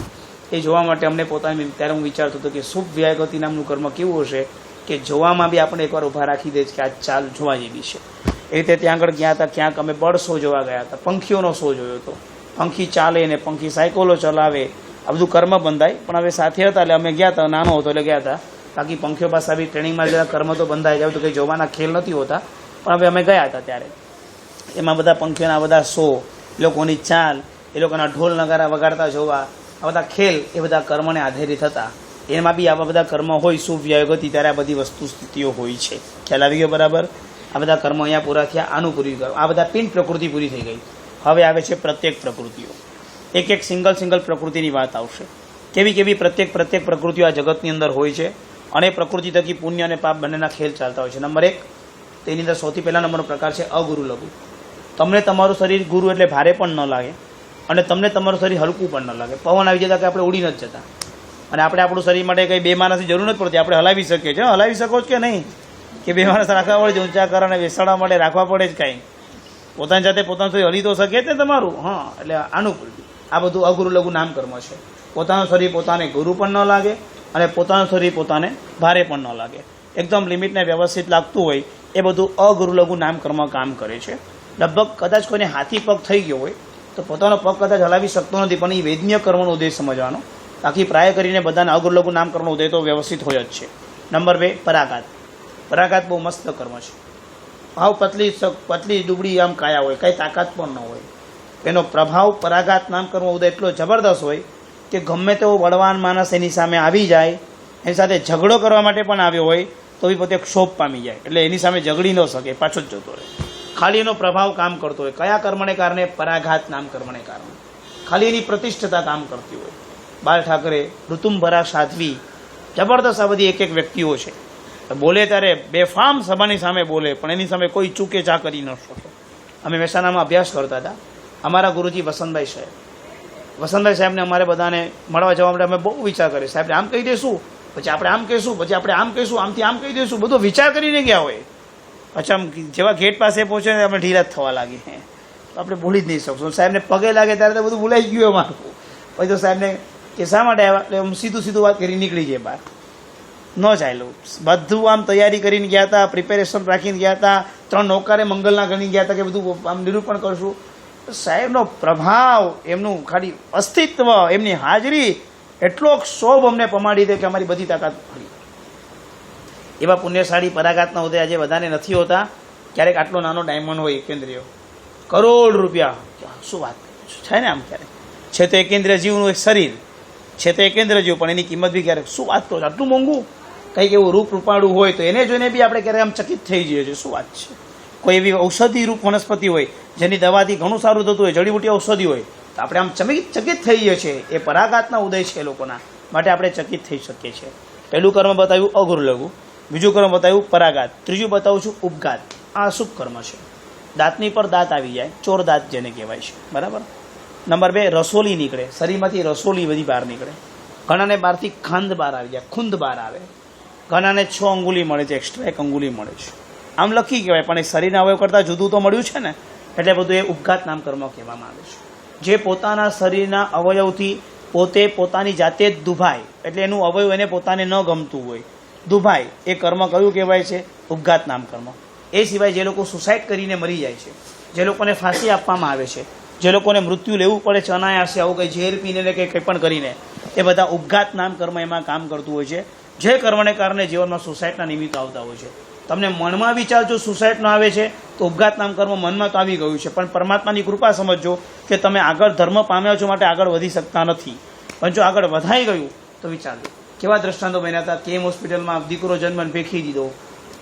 એ જોવા માટે અમને પોતાની ત્યારે હું વિચારતો હતો કે શુભ વ્યાયગતિ નામનું કર્મ કેવું હશે કે જોવામાં બી આપણે એકવાર ઊભા રાખી દે કે આ ચાલ જોવા જેવી છે. એ રીતે ત્યાં આગળ ગયા હતા, ક્યાંક અમે બર્ડ શો જોવા ગયા હતા, પંખીઓનો શો જોયો હતો. પંખી ચાલે ને પંખી સાયકલો ચલાવે, આ બધું કર્મ બંધાય. પણ હવે સાથે હતા એટલે અમે ગયા હતા, નાનો હતો એટલે ગયા હતા. બાકી પંખીઓ પાસે આવી ટ્રેનિંગમાં જરા કર્મ તો બંધાય જાય તો કંઈ જોવાના ખેલ નથી હોતા. પણ હવે અમે ગયા હતા ત્યારે એમાં બધા પંખીઓના બધા શો, એ લોકોની ચાલ, એ લોકોના ઢોલ નગારા વગાડતા જોવા, આ બધા ખેલ એ બધા કર્મને આધારિત હતા. એમાં બી આવા બધા કર્મ હોય શુભ વ્યાયગતિ, ત્યારે આ બધી વસ્તુ સ્થિતિઓ હોય છે. ખ્યાલ આવી ગયો બરાબર? આ બધા કર્મ અહીંયા પૂરા થયા. આનું પૂરી કરો, આ બધા પિંડ પ્રકૃતિ પૂરી થઈ ગઈ. હવે આવે છે પ્રત્યેક પ્રકૃતિઓ. એક એક સિંગલ પ્રકૃતિની વાત આવશે. કેવી કેવી પ્રત્યેક પ્રકૃતિઓ આ જગતની અંદર હોય છે, અને પ્રકૃતિ થકી પુણ્ય અને પાપ બંનેના ખેલ ચાલતા હોય છે. નંબર 1, તેની અંદર સૌથી પહેલા નંબરનો પ્રકાર છે અગુરુ લઘુ. તમને તમારું શરીર ગુરુ એટલે ભારે પણ ન લાગે, અને તમને તમારું શરીર હલકું પણ ન લાગે. પવન આવી જતા કે આપણે ઉડી નથી જતા, અને આપણે આપણું શરીર માટે કંઈ 2 માણસની જરૂર નથી પડતી, આપણે હલાવી શકીએ છીએ. હલાવી શકો છો કે નહીં કે 2 માણસ રાખવા પડે, ઊંચા કરવાને બેસાડવા માટે રાખવા પડે જ કાંઈ. પોતાની જાતે પોતાનું શરીર હલી તો શકે જ ને તમારું. હા, એટલે આનું આ બધું અગુરુ લઘુ નામ કર્મ છે. પોતાનું શરીર પોતાને ગુરુ પણ ન લાગે, અને પોતાનું શરીર પોતાને ભારે પણ ન લાગે. એકદમ લિમિટને વ્યવસ્થિત લાગતું હોય એ બધું અગુરુ લઘુ નામ કર્મ કામ કરે છે. લગભગ કદાચ કોઈને હાથી પગ થઈ ગયો હોય તો પોતાનો પગ કદાચ હલાવી શકતો નથી, પણ એ વેદનીય કર્મનો ઉદ્દેશ સમજવાનો. બાકી પ્રાય કરીને બધાને અગુરુ લઘુ નામ કર્મનો ઉદ્દેશ તો વ્યવસ્થિત હોય જ છે. નંબર 2, પરાઘાત. પરાઘાત બહુ મસ્ત કર્મ છે. ભાવ પતલી દુબળી આમ કાયા હોય, કાંઈ તાકાત પણ ન હોય, એનો પ્રભાવ પરાઘાત નામ કર્મ ઉદય એટલો જબરદસ્ત હોય કે ગમે તેવો બળવાન માણસ એની સામે આવી જાય, એની સાથે ઝઘડો કરવા માટે પણ આવ્યો હોય તો બી પોતે ક્ષોભ પામી જાય. એટલે એની સામે ઝઘડી ન શકે, પાછો જ જતો રહે. ખાલી એનો પ્રભાવ કામ કરતો હોય. કયા કર્મને કારણે? પરાઘાત નામ કર્મને કારણે. ખાલી એની પ્રતિષ્ઠતા કામ કરતી હોય. બાલ ઠાકરે, ઋતુંભરા સાધ્વી, જબરદસ્ત આ બધી એક એક વ્યક્તિઓ છે. બોલે ત્યારે બેફામ સભાની સામે બોલે, પણ એની સામે કોઈ ચૂકે ચા કરી ન શકે. અમે મહેસાણામાં અભ્યાસ કરતા હતા. અમારા ગુરુજી વસંતભાઈ સાહેબને અમારે બધાને મળવા જવા માટે અમે બહુ વિચાર કરીએ. સાહેબને આમ કહી દઈશું, પછી આપણે આમ કહીશું, પછી આપણે આમ કહીશું, આમથી આમ કહી દઈશું, બધો વિચાર કરીને ગયા હોય. પછી આમ જેવા ગેટ પાસે પહોંચે ને આપણે ઢીલા જ થવા લાગે, તો આપણે બોલી જ નહીં શકશું. સાહેબને પગે લાગે ત્યારે તો બધું ભૂલાઈ ગયું અમારું. પછી તો સાહેબને કે શા માટે આવ્યા, એટલે આમ સીધું વાત કરી નીકળી જાય બહાર. ન ચાલ્યું. બધું આમ તૈયારી કરીને ગયા હતા, પ્રિપેરેશન રાખીને ગયા હતા, 3 નૌકારે મંગલના ગણી ગયા હતા કે બધું આમ નિરૂપણ કરશું. સાહેબનો પ્રભાવ, એમનું ખાલી અસ્તિત્વ, એમની હાજરી એટલો ક્ષોભ અમને પમાડી દે કે અમારી બધી તાકાત ફરી. એવા પુણ્યશાળી પરાઘાતના ઉદય આજે બધાને નથી હોતા. ક્યારેક આટલો નાનો ડાયમંડ હોય એકેન્દ્રિય, કરોડ રૂપિયા, શું વાત છે ને. આમ ક્યારેક છે તો એકેન્દ્રિય જીવનું એક શરીર છે, તો એકેન્દ્ર જીવ, પણ એની કિંમત બી ક્યારેક શું વાત કરો, આટલું મોંઘું. કંઈક એવું રૂપ રૂપાળું હોય તો એને જોઈને બી આપણે ક્યારેક આમ ચકિત થઈ જઈએ છીએ, શું વાત છે. કોઈ એવી ઔષધિ રૂપ વનસ્પતિ હોય જેની દવાથી ઘણું સારું થતું હોય, જડીબુટી ઔષધિ હોય, તો આપણે આમ ચકિત થઈ જઈએ છીએ. એ પરાઘાતના ઉદય છે એ લોકોના, માટે આપણે ચકિત થઈ શકીએ છીએ. પહેલું કર્મ બતાવ્યું અગુરુ લઘુ, બીજું કર્મ બતાવ્યું પરાઘાત, ત્રીજું બતાવું છું ઉપઘાત. આ અશુભ કર્મ છે. દાંતની પર દાંત આવી જાય, ચોર દાંત જેને કહેવાય છે, બરાબર. નંબર 2, રસોલી નીકળે, શરીરમાંથી રસોલી બધી બહાર નીકળે. ઘણાને બહારથી ખાંડ બહાર આવી જાય, ખૂંદ બહાર આવે. ઘણાને 6 અંગુલી મળે છે, એક્સ્ટ્રા 1 અંગુલી મળે છે. આમ લખી કહેવાય, પણ એ શરીરના અવયવ કરતાં જુદું તો મળ્યું છે ને, એટલે બધું એ ઉપઘાત નામ કર્મ કહેવામાં આવે છે. જે પોતાના શરીરના અવયવથી પોતે પોતાની જાતે જ દુભાય, એટલે એનું અવયવ એને પોતાને ન ગમતું હોય, દુભાય, એ કર્મ કયું કહેવાય છે? ઉપઘાત નામ કર્મ. એ સિવાય જે લોકો સુસાઇડ કરીને મરી જાય છે, જે લોકોને ફાંસી આપવામાં આવે છે, જે લોકોને મૃત્યુ લેવું પડે છે અનાયાસે, આવું કંઈ ઝેર પીને કે કંઈ પણ કરીને, એ બધા ઉપઘાત નામ કર્મ એમાં કામ કરતું હોય છે. જે કર્મને કારણે જીવનમાં સુસાઇડના નિમિત્ત આવતા હોય છે. તમને મનમાં વિચાર જો સુસાઇડનો આવે છે તો ઉપઘાત નામ કર્મ મનમાં તો આવી ગયું છે, પણ પરમાત્માની કૃપા સમજો કે તમે આગળ ધર્મ પામ્યા છો માટે આગળ વધી શકતા નથી. પણ જો આગળ વધાઈ ગયું તો વિચારજો. કેવા દ્રષ્ટાંતો બન્યા હતા. કેમ હોસ્પિટલમાં દીકરો જન્મને ફેંકી દીધો,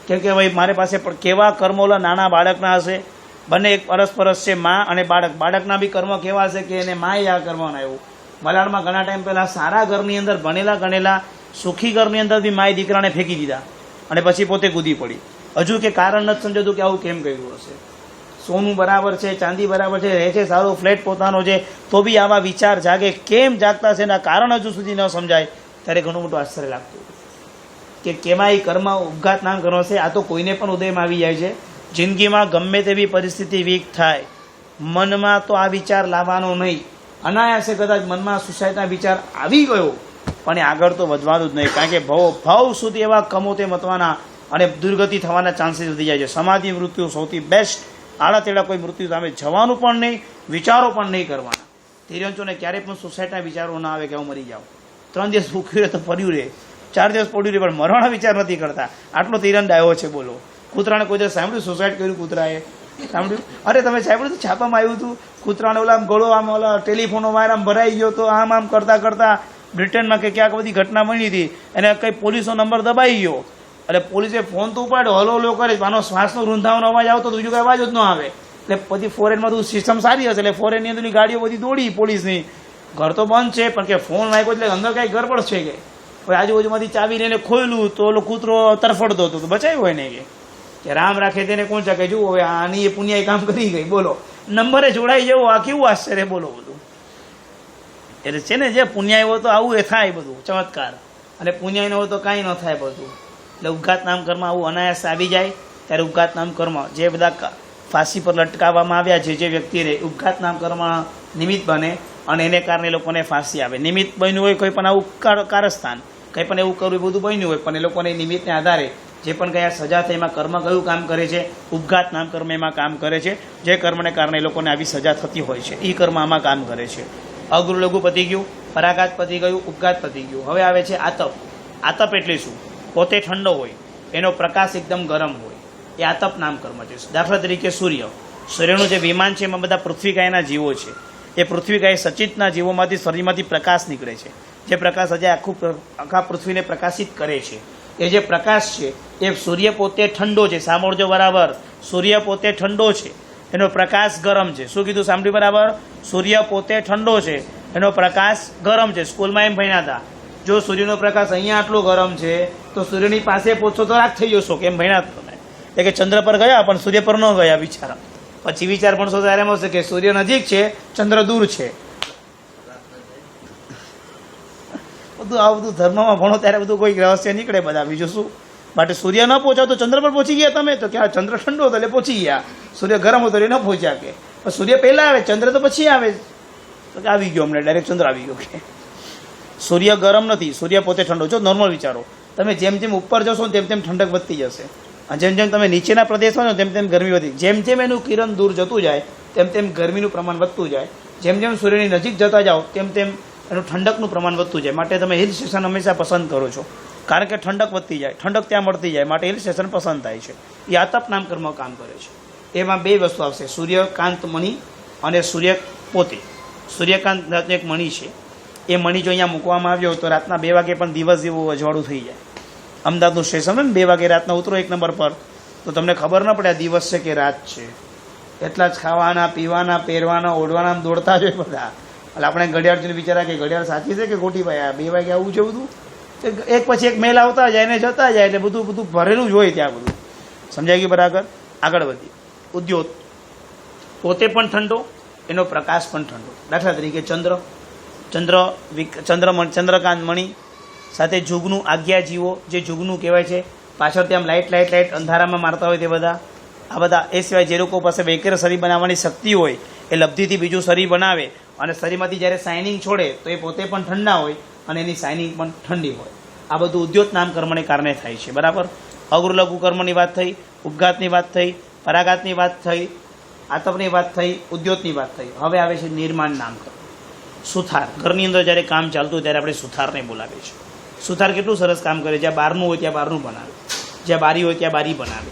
કેમ કે ભાઈ મારી પાસે પણ કેવા કર્મોલા નાના બાળકના હશે. બંને એક પરસ્પરસ છે, મા અને બાળક. બાળકના બી કર્મ કેવા હશે કે એને માએ આ કર્મમાં આવ્યું. મલાડમાં ઘણા ટાઈમ પહેલાં સારા ઘરની અંદર ભણેલા ગણેલા સુખી ઘરની અંદર બી માએ દીકરાને ફેંકી દીધા, અને પછી પોતે કૂદી પડી. હજુ કે કારણ નથી સમજાતું કે આવું કેમ કર્યું હશે. સોનું બરાબર છે, ચાંદી બરાબર છે, રહે છે સારો, ફ્લેટ પોતાનો છે, તો બી આવા વિચાર જાગે. કેમ જાગતા છે એના કારણ હજુ સુધી ન સમજાય, ત્યારે ઘણું મોટું આશ્ચર્ય લાગતું. કે કેમાં એ કર્મ ઉપઘાત નામ કર્મ છે. આ તો કોઈને પણ ઉદયમાં આવી જાય છે. જિંદગીમાં ગમે તેવી પરિસ્થિતિ વીક થાય, મનમાં તો આ વિચાર લાવવાનો નહીં. અનાયાસે કદાચ મનમાં સુસાઇડના વિચાર આવી ગયો પણ એ આગળ તો વધવાનું જ નહીં, કારણ કે ભાવ સુધી એવા કમોતે મતવાના અને દુર્ગતિ થવાના ચાન્સીસ વધી જાય છે. સમાધિ મૃત્યુ સૌથી બેસ્ટ. આડા તેડા કોઈ મૃત્યુ સામે જવાનું પણ નહીં, વિચારો પણ નહીં કરવાના. તિર્યંચોને ક્યારેય પણ સુસાઇડના વિચારો ના આવે કે હું મરી જાઉં. 3 દિવસ ભૂખ્યું રહે તો પડ્યું રહે, 4 દિવસ પડ્યું રહે પણ મરવાના વિચાર નથી કરતા. આટલો તિરંદ આવ્યો છે બોલો. કૂતરાને કોઈ દિવસ સાંભળ્યું સુસાઇડ કર્યું? કૂતરાએ સાંભળ્યું? અરે તમે સાંભળ્યું તો છાપામાં આવ્યું હતું, કૂતરાને ઓલા ગળો આમ ઓલા ટેલિફોનો વાયર આમ ભરાઈ ગયો તો આમ કરતા કરતા બ્રિટનમાં કે ક્યાંક બધી ઘટના બની હતી, અને કંઈ પોલીસનો નંબર દબાઈ ગયો. એટલે પોલીસે ફોન તો ઉપાડ્યો, હલો હલો કરે, આનો શ્વાસનો રૂંધાવાનો અવાજ આવતો તો બીજું કંઈ અવાજ જ ન આવે. એટલે પછી ફોરેનમાં તો સિસ્ટમ સારી હશે એટલે ફોરેનની અંદરની ગાડીઓ બધી દોડી પોલીસની. ઘર તો બંધ છે પણ કે ફોન વાગ્યો એટલે અંદર કાંઈ ગડબડ છે કે હવે આજુબાજુમાંથી ચાવી લઈને ખોલ્યું તો ઓલો કૂતરો તરફડતો હતો તો બચાવ્યો હોય ને કે રામ રાખે તેને કોણ ચાકે. જુઓ હવે આની એ પુણ્યાય કામ કરી ગઈ બોલો. નંબરે જોડાઈ જવો આ કેવું આશ્ચર્ય બોલો બધું. એટલે છે ને જે પુણ્યાય હોય તો આવું એ થાય બધું ચમત્કાર, અને પુણ્યાય ન હોય તો કાંઈ ન થાય બધું. એટલે ઉપઘાત નામ કર્મ આવું અનાયાસ આવી જાય ત્યારે ઉપઘાત નામ કર્મ જે બધા ફાંસી પર લટકાવવામાં આવ્યા છે જે વ્યક્તિને ઉપઘાત નામ કર્મ નિમિત્ત બને અને એને કારણે લોકોને ફાંસી આવે. નિમિત્ત બન્યું હોય કોઈ પણ આવું કારસ્થાન કંઈ પણ એવું કરવું બધું બન્યું હોય પણ એ લોકોને નિમિત્તને આધારે જે પણ કયા સજા થાય એમાં કર્મ કયું કામ કરે છે? ઉપઘાત નામ કર્મ એમાં કામ કરે છે. જે કર્મને કારણે એ લોકોને આવી સજા થતી હોય છે એ કર્મ આમાં કામ કરે છે. અગૃ લઘુ પતી ગયું, પરાઘાત પતી ગયું, ઉપઘાત પતી ગયું. હવે આવે છે આતપ. આતપ એટલે શું? પોતે ઠંડો હોય, એનો પ્રકાશ એકદમ ગરમ હોય, એ આતપ નામ કર્મ છે. દાખલા તરીકે સૂર્ય. સૂર્યનું જે વિમાન છે એમાં બધા પૃથ્વીકાયના જીવો છે. એ પૃથ્વીકાય સચિતના જીવોમાંથી શરીરમાંથી પ્રકાશ નીકળે છે. જે પ્રકાશ આજે આખા પૃથ્વીને પ્રકાશિત કરે છે. એ જે પ્રકાશ છે એ સૂર્ય પોતે ઠંડો છે. સાંભળજો બરાબર, સૂર્ય પોતે ઠંડો છે, એનો પ્રકાશ ગરમ છે. શું કીધું? સાંભળ્યું બરાબર? સૂર્ય પોતે ઠંડો છે, એનો પ્રકાશ ગરમ છે. સ્કૂલમાં એમ ભણ્યા હતા, જો સૂર્યનો પ્રકાશ અહીંયા આટલો ગરમ છે તો સૂર્યની પાસે પહોંચો તો રાખ થઈ જશો. કેમ ભણ્યા તમે? એટલે કે ચંદ્ર પર ગયા પણ સૂર્ય પર ન ગયા વિચાર. પછી વિચાર પણ ત્યારે એમ હશે કે સૂર્ય નજીક છે, ચંદ્ર દૂર છે. બધું આ બધું ધર્મમાં ભણો ત્યારે બધું કોઈ રહસ્ય નીકળે બધા. બીજું શું? માટે સૂર્ય ન પહોંચાવ તો ચંદ્ર પર પહોંચી ગયા તમે, તો કે આ ચંદ્ર ઠંડો હતો એટલે પહોંચી ગયા, સૂર્ય ગરમ હતો એટલે ન પહોંચ્યા. કે સૂર્ય પહેલા આવે, ચંદ્ર તો પછી આવે. તો કે આવી ગયો, અમને ડાયરેક્ટ ચંદ્ર આવી ગયો. કે સૂર્ય ગરમ નથી, સૂર્ય પોતે ઠંડો. જો નોર્મલ વિચારો, તમે જેમ જેમ ઉપર જશો તેમ તેમ ઠંડક વધતી જશે, અને જેમ જેમ તમે નીચેના પ્રદેશમાં છો તેમ તેમ ગરમી વધી. જેમ જેમ એનું કિરણ દૂર જતું જાય તેમ તેમ ગરમીનું પ્રમાણ વધતું જાય. જેમ જેમ સૂર્યની નજીક જતા જાઓ તેમ તેમ એનું ઠંડકનું પ્રમાણ વધતું જાય. માટે તમે હિલ સ્ટેશન હંમેશા પસંદ કરો છો, કારણ કે ઠંડક વધતી જાય, ઠંડક ત્યાં મળતી જાય, માટે હિલ સ્ટેશન પસંદ થાય છે. એ આતપ નામ કર્મ કામ કરે છે. એમાં 2 વસ્તુ આવશે, સૂર્યકાંત મણિ અને સૂર્ય પોતે. સૂર્યકાંત રાતનો એક મણિ છે. એ મણિ જો અહીંયા મૂકવામાં આવ્યો તો રાતના 2 વાગે પણ દિવસ જેવું અજવાળું થઈ જાય. અમદાવાદનું સ્ટેશન હોય ને 2 વાગે રાતના ઉતરો 1 નંબર પર તો તમને ખબર ન પડે આ દિવસ છે કે રાત છે. એટલા જ ખાવાના, પીવાના, પહેરવાના, ઓઢવાના દોડતા જ હોય બધા. એટલે આપણે ઘડિયાળ જોઈને વિચારા કે ઘડિયાળ સાચી છે કે ખોટી? ભાઈ આ 2 વાગે આવું છે બધું. એક પછી એક મેલ આવતા જાય ને જતા જાય એટલે બધું ભરેલું જ હોય ત્યાં બધું. સમજાઈ ગયું બરાબર? આગળ વધીએ. ઉદ્યોત પોતે પણ ઠંડો, એનો પ્રકાશ પણ ઠંડો. દાખલા તરીકે ચંદ્રકાંત મણિ સાથે જુગનું આજ્ઞા જીવો, જે જુગનું કહેવાય છે, પાછળથી આમ લાઇટ અંધારામાં મારતા હોય તે બધા. આ બધા. એ સિવાય જે લોકો પાસે વૈકેર શરીર બનાવવાની શક્તિ હોય એ લબ્ધિથી બીજું શરીર બનાવે, અને શરીરમાંથી જ્યારે શાઇનિંગ છોડે તો એ પોતે પણ ઠંડા હોય અને એની શાઇનિંગ પણ ઠંડી હોય. આ બધું ઉદ્યોત નામ કર્મને કારણે થાય છે. બરાબર? અગૃ લઘુ કર્મની વાત થઈ, ઉપઘાતની વાત થઈ, પરાઘાતની વાત થઈ, આતપની વાત થઈ, ઉદ્યોતની વાત થઈ. હવે આવે છે નિર્માણ નામ કર્મ. સુથાર. ઘરની અંદર જ્યારે કામ ચાલતું હોય ત્યારે આપણે સુથારને બોલાવીએ છીએ. સુથાર કેટલું સરસ કામ કરે. જ્યાં બહારનું હોય ત્યાં બહારનું બનાવે, જ્યાં બારી હોય ત્યાં બારી બનાવે,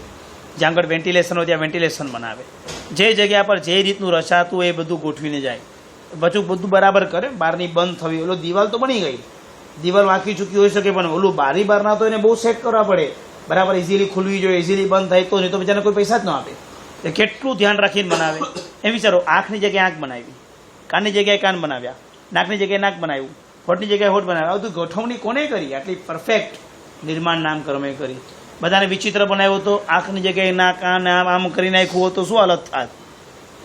જ્યાં આગળ વેન્ટિલેશન હોય ત્યાં વેન્ટિલેશન બનાવે. જે જગ્યા પર જે રીતનું રચાતું હોય એ બધું ગોઠવીને જાય. બધું બરાબર કરે. બહારની બંધ થવી, ઓલો દિવાલ તો બની ગઈ, દિવાલ વાંકી ચૂકી હોઈ શકે પણ ઓલું બારી બહારના તો એને બહુ સેટ કરવા પડે. બરાબર ઇઝીલી ખુલવી જોઈએ, ઇઝીલી બંધ થાય તો, નહીં તો બિચારાને કોઈ પૈસા જ ન આપે. એ કેટલું ધ્યાન રાખીને બનાવે. એમ વિચારો, આંખની જગ્યાએ આંખ બનાવી, કાનની જગ્યાએ કાન બનાવ્યા, નાકની જગ્યાએ નાક બનાવ્યું, હોઠની જગ્યાએ હોઠ બનાવ્યા. આ બધું ગોઠવણી કોને કરી? આટલી પરફેક્ટ નિર્માણ નામ કર્મે કરી. બધાને વિચિત્ર બનાવ્યો તો આંખની જગ્યાએ નાક આમ કરી નાખ્યું હોય તો શું હાલત થાત?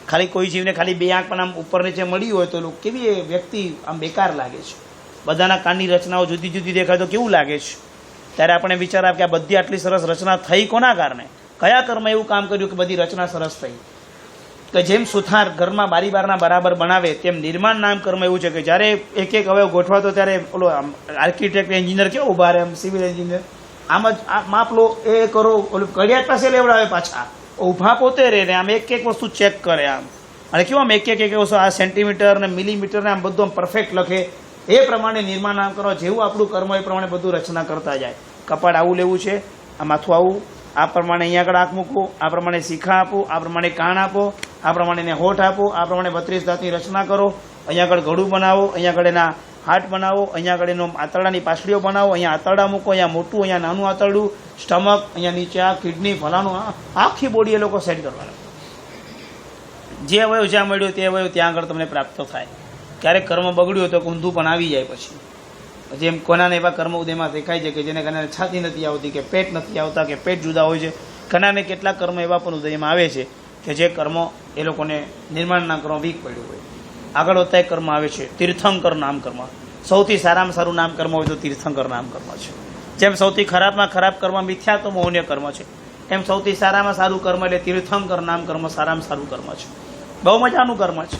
ખાલી કોઈ જીવને ખાલી 2 આંખ પણ આમ ઉપર નીચે મળી હોય તો કેવી વ્યક્તિ આમ બેકાર લાગે છે. બધાના કાનની રચનાઓ જુદી જુદી દેખાય તો કેવું લાગે છે? ત્યારે આપણે વિચાર આવે કે આ બધી આટલી સરસ રચના થઈ કોના કારણે, કયા કર્મ એવું કામ કર્યું કે બધી રચના સરસ થઈ. કે જેમ સુથાર ઘરમાં બારી બારના બરાબર બનાવે તેમ નિર્માણ નામ કર્મ એવું છે કે જ્યારે એક એક હવે ગોઠવાતો ત્યારે ઓલો આર્કિટેક્ટ એન્જિનિયર કેવો ઉભા રહે, એમ સિવિલ એન્જિનિયર આમ જ માપ લો, એ કરો, ઓલું કડિયાત પાસે લેવડાવે, પાછા ઊભા પોતે રહે ને આમ એક એક વસ્તુ ચેક કરે આમ, અને કેવું આમ એક એક વસ્તુ આ સેન્ટીમીટર ને મિલીમીટર ને આમ બધું આમ પરફેક્ટ લખે. એ પ્રમાણે નિર્માણ નામ કરો, જેવું આપણું કર્મ એ પ્રમાણે બધું રચના કરતા જાય. કપાળ આવું લેવું છે, આ માથું આવું, આ પ્રમાણે અહીંયા આગળ આંખ મૂકવું, આ પ્રમાણે શિખા આપો, આ પ્રમાણે કાન આપો, આ પ્રમાણે એને હોઠ આપો, આ પ્રમાણે 32 દાંતની રચના કરો. અહીંયા આગળ ગળું બનાવો, અહીંયા આગળ એના હાથ બનાવો, અહીંયા આગળ એનો આંતરડાની પાસળીઓ બનાવો, અહીંયા આંતરડા મૂકો, અહીંયા મોટું, અહીંયા નાનું આંતરડું, સ્ટમક, અહીંયા નીચે આ કિડની, ફલાણું, આખી બોડી એ લોકો સેટ કરવાના. જે અવયવ જ્યાં મળ્યો તે અવયવ ત્યાં આગળ તમને પ્રાપ્ત થાય. ક્યારેક કર્મ બગડ્યું તો ઊંધું પણ આવી જાય. પછી જેમ કોનાને એવા કર્મ ઉદયમાં દેખાય છે કે જેને ઘણાને છાતી નથી આવતી, કે પેટ નથી આવતા, કે પેટ જુદા હોય છે. ઘણાને કેટલાક કર્મ એવા પણ ઉદયમાં આવે છે કે જે કર્મ એ લોકોને નિર્માણના કર્મ વીક પડ્યું હોય. આગળ વધતા એક કર્મ આવે છે તીર્થંકર નામ કર્મ. સૌથી સારામાં સારું નામ કર્મ હોય તો તીર્થંકર નામ કર્મ છે. જેમ સૌથી ખરાબમાં ખરાબ કર્મ મિથ્યા તો મૌન્ય કર્મ છે, એમ સૌથી સારામાં સારું કર્મ એટલે તીર્થંકર નામ કર્મ સારામાં સારું કર્મ છે. બહુ મજાનું કર્મ છે.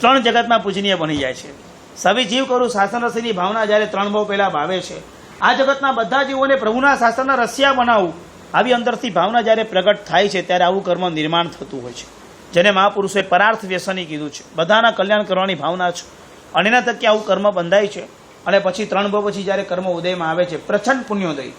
3 જગતમાં પૂજનીય બની જાય છે. સવી જીવ કરું શાસન રસીની ભાવના જ્યારે 3 ભાવ પહેલા ભાવે છે. આ જગતના બધા જીવોને પ્રભુના શાસનના રસિયા બનાવું, આવી અંદરથી ભાવના જ્યારે પ્રગટ થાય છે ત્યારે આવું કર્મ નિર્માણ થતું હોય છે. જેને મહાપુરુષોએ પરાર્થ વ્યસની કીધું છે. બધાના કલ્યાણ કરવાની ભાવના છે અને એના થકી આવું કર્મ બંધાય છે. અને પછી 3 ભાવ પછી જ્યારે કર્મ ઉદયમાં આવે છે, પ્રચંડ પુણ્યોદય,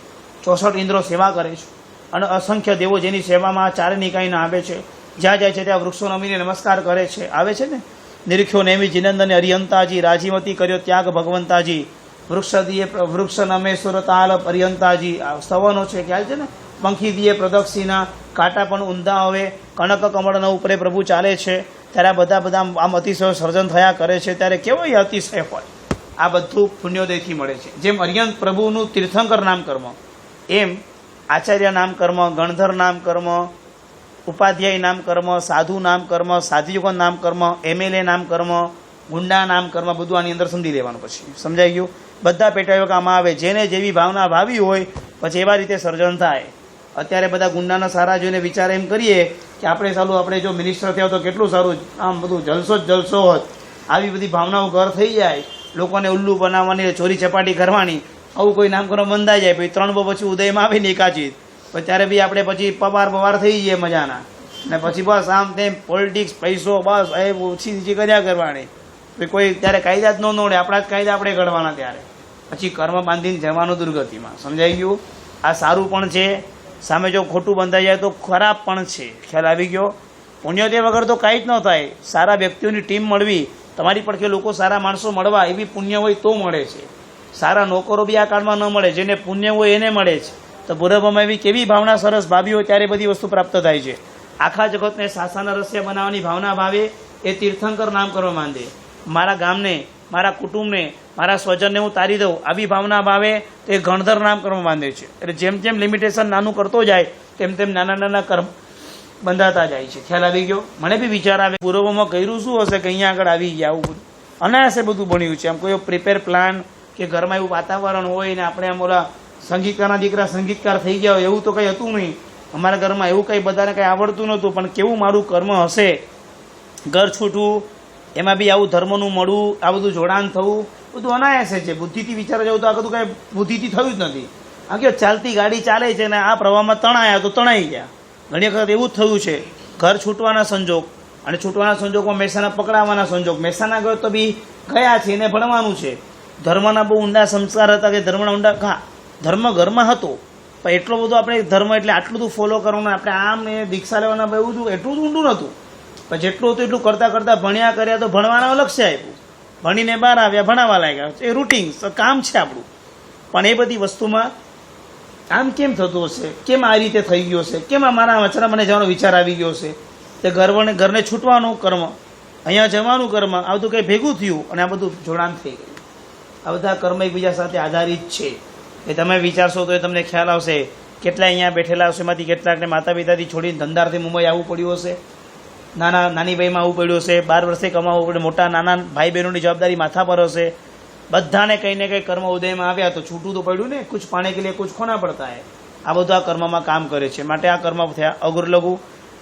64 ઇન્દ્રો સેવા કરે છે અને અસંખ્ય દેવો જેની સેવામાં 4 નિકાયના આવે છે. જ્યાં જાય છે ત્યાં વૃક્ષો નમીને નમસ્કાર કરે છે. આવે છે ને, નિરીખ્યો નેમી જીનંદને અરિયંતાજી, રાજીમતી કર્યો ત્યાગ ભગવંતાજી, વૃક્ષ નમે સુરતાલ પર્યંતાજી. સ્તવનો છે, ખ્યાલ છે ને, પંખી દીએ પ્રદક્ષિણા, કાંટા પણ ઊંધા હવે, કનક કમળના ઉપરે પ્રભુ ચાલે છે. ત્યારે બધા આમ અતિશય સર્જન થયા કરે છે. ત્યારે કેવો એ અતિશય હોય. આ બધું પુણ્યોદયથી મળે છે. જેમ અરિયંત પ્રભુનું તીર્થંકર નામ કર્મ, એમ આચાર્ય નામ કર્મ, ગણધર નામ કર્મ, ઉપાધ્યાય નામ કર્મ, સાધુ નામ કર્મ, સાધુયુગન નામ કર્મ, MLA નામ કર્મ, ગુંડા નામ કર્મ, બધું આની અંદર સમજી લેવાનું. પછી સમજાઈ ગયું. બધા પેટાયોગ આમાં આવે. જેને જેવી ભાવના ભાવી હોય પછી એવા રીતે સર્જન થાય. અત્યારે બધા ગુંડાના સારા જોઈને વિચાર એમ કરીએ કે આપણે જો મિનિસ્ટર થયા તો કેટલું સારું, આમ બધું જલસો જ જલસો હોત. આવી બધી ભાવનાઓ ઘર થઈ જાય, લોકોને ઉલ્લુ બનાવવાની, ચોરી ચપાટી કરવાની, આવું કોઈ નામ કરવા બંધાઈ જાય. પછી 3 પછી ઉદયમાં આવે ને એકાચિત, પછી ત્યારે બી આપણે પછી પવાર થઈ જઈએ મજાના, ને પછી બસ આમ તેમ પોલિટિક્સ, પૈસો, બસ એ ઓછી નીચી કર્યા કરવાની. કોઈ ત્યારે કાયદા જ ન નોડે, આપણા જ કાયદા આપણે ઘડવાના. ત્યારે પછી કર્મ બાંધીને જવાનું દુર્ગતિમાં. સમજાઈ ગયું. આ સારું પણ છે, સામે જો ખોટું બંધાઈ જાય તો ખરાબ પણ છે. ખ્યાલ આવી ગયો. પુણ્યોદય વગર તો કાંઈ જ ન થાય. સારા વ્યક્તિઓની ટીમ મળવી, તમારી પડખે લોકો સારા માણસો મળવા, એવી પુણ્ય હોય તો મળે છે. સારા નોકરો બી આ કાળમાં ન મળે, જેને પુણ્ય હોય એને મળે છે. તો પૂર્વમાં એવી કેવી ભાવના સરસ ભાવી હોય ત્યારે બધી વસ્તુ પ્રાપ્ત થાય છે. આખા જગતને શાસન રસ્ય બનાવવાની ભાવના ભાવે એ તીર્થંકર નામ કરવા માંડે. મારા ગામને, મારા કુટુંબને, મારા સ્વજનને હું તારી દઉં, આવી ભાવના ભાવે તે ગણધર નામ કરવા માંડે છે. એટલે જેમ જેમ લિમિટેશન નાનું કરતો જાય તેમ તેમ નાના નાના કર્મ બંધાતા જાય છે. ખ્યાલ આવી ગયો. મને બી વિચાર આવે પૂર્વમાં કર્યું શું હશે કે અહીંયા આગળ આવી ગયા. આવું બધું અનાયાસે બધું બન્યું છે. આમ કોઈ પ્રિપેર પ્લાન કે ઘરમાં એવું વાતાવરણ હોય ને આપણે આમ ઓલા સંગીતકારના દીકરા સંગીતકાર થઈ ગયા હોય એવું તો કંઈ હતું નહીં. અમારા ઘરમાં એવું કંઈ બધાને કંઈ આવડતું નહોતું. પણ કેવું મારું કર્મ હશે, ઘર છૂટવું, એમાં બી આવું ધર્મનું મળવું, આ બધું જોડાણ થવું, બધું અનાયાસે છે. બુદ્ધિથી વિચાર જવું તો આ બધું કાંઈ બુદ્ધિથી થયું જ નથી. આ કે ચાલતી ગાડી ચાલે છે ને આ પ્રવાહમાં તણાયા તો તણાઈ ગયા. ઘણી વખત એવું જ થયું છે. ઘર છૂટવાના સંજોગ, અને છૂટવાના સંજોગમાં મહેસાણા પકડાવાના સંજોગ. મહેસાણા ગયો તો બી ગયા છે, એને ભણવાનું છે. ધર્મના બહુ ઊંડા સંસ્કાર હતા કે ધર્મના ઊંડા, હા ધર્મ ઘરમાં હતો, પણ એટલો બધો આપણે ધર્મ એટલે આટલું બધું ફોલો કરવાનું, આપણે આમ ને દીક્ષા લેવાના બધું એટલું જ ઊંડું નહોતું. પણ જેટલું હતું એટલું કરતાં કરતાં ભણ્યા કર્યા તો ભણવાના લક્ષ્ય આપ્યું. ભણીને બહાર આવ્યા, ભણાવવા લાગ્યા. એ રૂટીન કામ છે આપણું. પણ એ બધી વસ્તુમાં આમ કેમ થતું હશે, કેમ આ રીતે થઈ ગયો છે, કેમ મારા વચરા મને જવાનો વિચાર આવી ગયો છે. તે ઘરને છૂટવાનું કર્મ, અહીંયા જવાનું કર્મ, આ બધું કંઈ ભેગું થયું અને આ બધું જોડાણ થઈ ગયું. આ બધા કર્મ એકબીજા સાથે આધારિત છે. એ તમે વિચારશો તો એ તમને ખ્યાલ આવશે. કેટલા અહીંયા બેઠેલા હશે, એમાંથી કેટલાકને માતા પિતાથી છોડીને ધંધારથી મુંબઈ આવવું પડ્યું હશે, નાની ભાઈમાં આવવું પડ્યું હશે, 12 વર્ષે કમાવવું પડે, મોટા નાના ભાઈ બહેનોની જવાબદારી માથા પર હશે, બધાને કંઈ ને કંઈ કર્મ ઉદયમાં આવ્યા તો છૂટું તો પડ્યું ને, કુછ પાને કે લીએ કુછ ખોના પડતા હે. આ બધું આ કર્મમાં કામ કરે છે. માટે આ કર્મ થયા અગુર લઘુ,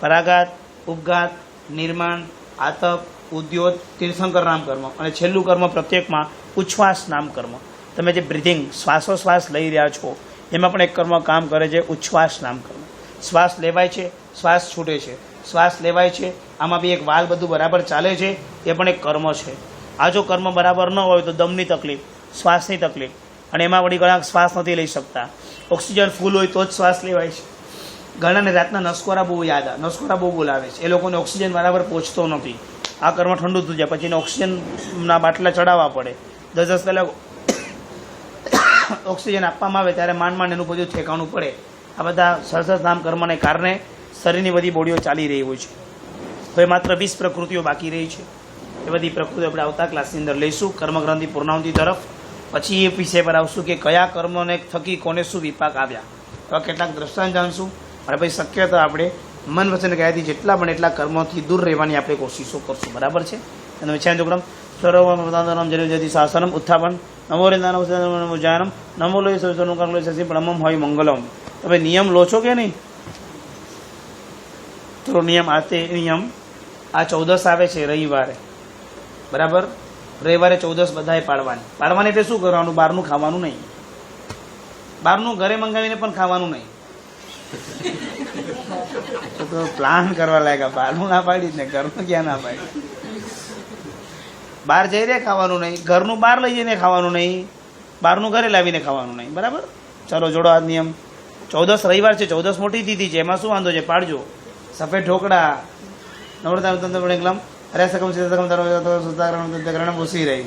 પરાઘાત, ઉપઘાત, નિર્માણ, આતપ, ઉદ્યોત, તીર્થંકર નામ કર્મ. અને છેલ્લું કર્મ પ્રત્યેકમાં ઉચ્છ્વાસ નામ કર્મ. તમે જે બ્રિધિંગ શ્વાસોશ્વાસ લઈ રહ્યા છો એમાં પણ એક કર્મ કામ કરે છે, ઉચ્છ્વાસ નામ કર્મ. શ્વાસ લેવાય છે, શ્વાસ છૂટે છે, શ્વાસ લેવાય છે, આમાં બી એક વાલ બધું બરાબર ચાલે છે, એ પણ એક કર્મ છે. આ જો કર્મ બરાબર ન હોય તો દમની તકલીફ, શ્વાસની તકલીફ, અને એમાં વળી ઘણા શ્વાસ નથી લઈ શકતા. ઓક્સિજન ફૂલ હોય તો જ શ્વાસ લેવાય છે. ઘણાને રાતના નસકોરા બહુ યાદ આવે, નસકોરા બહુ બોલાવે છે, એ લોકોને ઓક્સિજન બરાબર પહોંચતો નથી. આ કર્મ ઠંડુ થઈ જાય, પછી એને ઓક્સિજનના બાટલા ચડાવવા પડે. 10 કલાક ઓક્સિજન આપવામાં આવે ત્યારે માંડ એનું બધું ઠેકાણું પડે. આ બધા સરસ નામ કર્મને કારણે શરીરની બધી બોડીઓ ચાલી રહી હોય છે. હવે માત્ર 20 પ્રકૃતિઓ બાકી રહી છે. એ બધી પ્રકૃતિઓ આપણે આવતા ક્લાસની અંદર લઈશું, કર્મગ્રંથિ પૂર્ણાવૃત્તિ તરફ. પછી એ વિષય પર આવશું કે કયા કર્મને થકી કોને શું વિપાક આવ્યા. એવા કેટલાક દ્રષ્ટાંત જાણશું. અને પછી શક્ય તો આપણે મન વચન કાયાથી જેટલા પણ એટલા કર્મોથી દૂર રહેવાની આપણે કોશિશો કરશું. બરાબર છે? અને વિચાર સર્વમ જતિ શાસનમ ઉત્થાપન નમો રેન્દાનમ જાનમ નમો લોય સવિસનું કર્મ શશી બ્રહ્મમ હોય મંગલમ. તમે નિયમ લો છો કે નહીં? તો નિયમ આ 14 આવે છે રવિવારે. બરાબર? રવિવારે 14 બધાએ પાડવાની એટલે શું કરવાનું? બહારનું ખાવાનું નહીં. બહારનું ઘરે મંગાવીને પણ ખાવાનું નહીં. તો પ્લાન કરવા લાગ્યા. બહારનું ના પાડી ને ઘરનું ક્યાં ના પાડી? બહાર જઈને ખાવાનું નહીં, ઘરનું બહાર લઈ જઈને ખાવાનું નહીં, બહારનું ઘરે લાવીને ખાવાનું નહીં. બરાબર? ચાલો જોડો આ નિયમ. 14 રવિવાર છે, 14 મોટી તિથિ છે, એમાં શું વાંધો છે? પાડજો. સફેદ ઢોકળા નવરતા અરે સકમ સીધા સકમ તારો સુધાકરણ પૂછી રહી.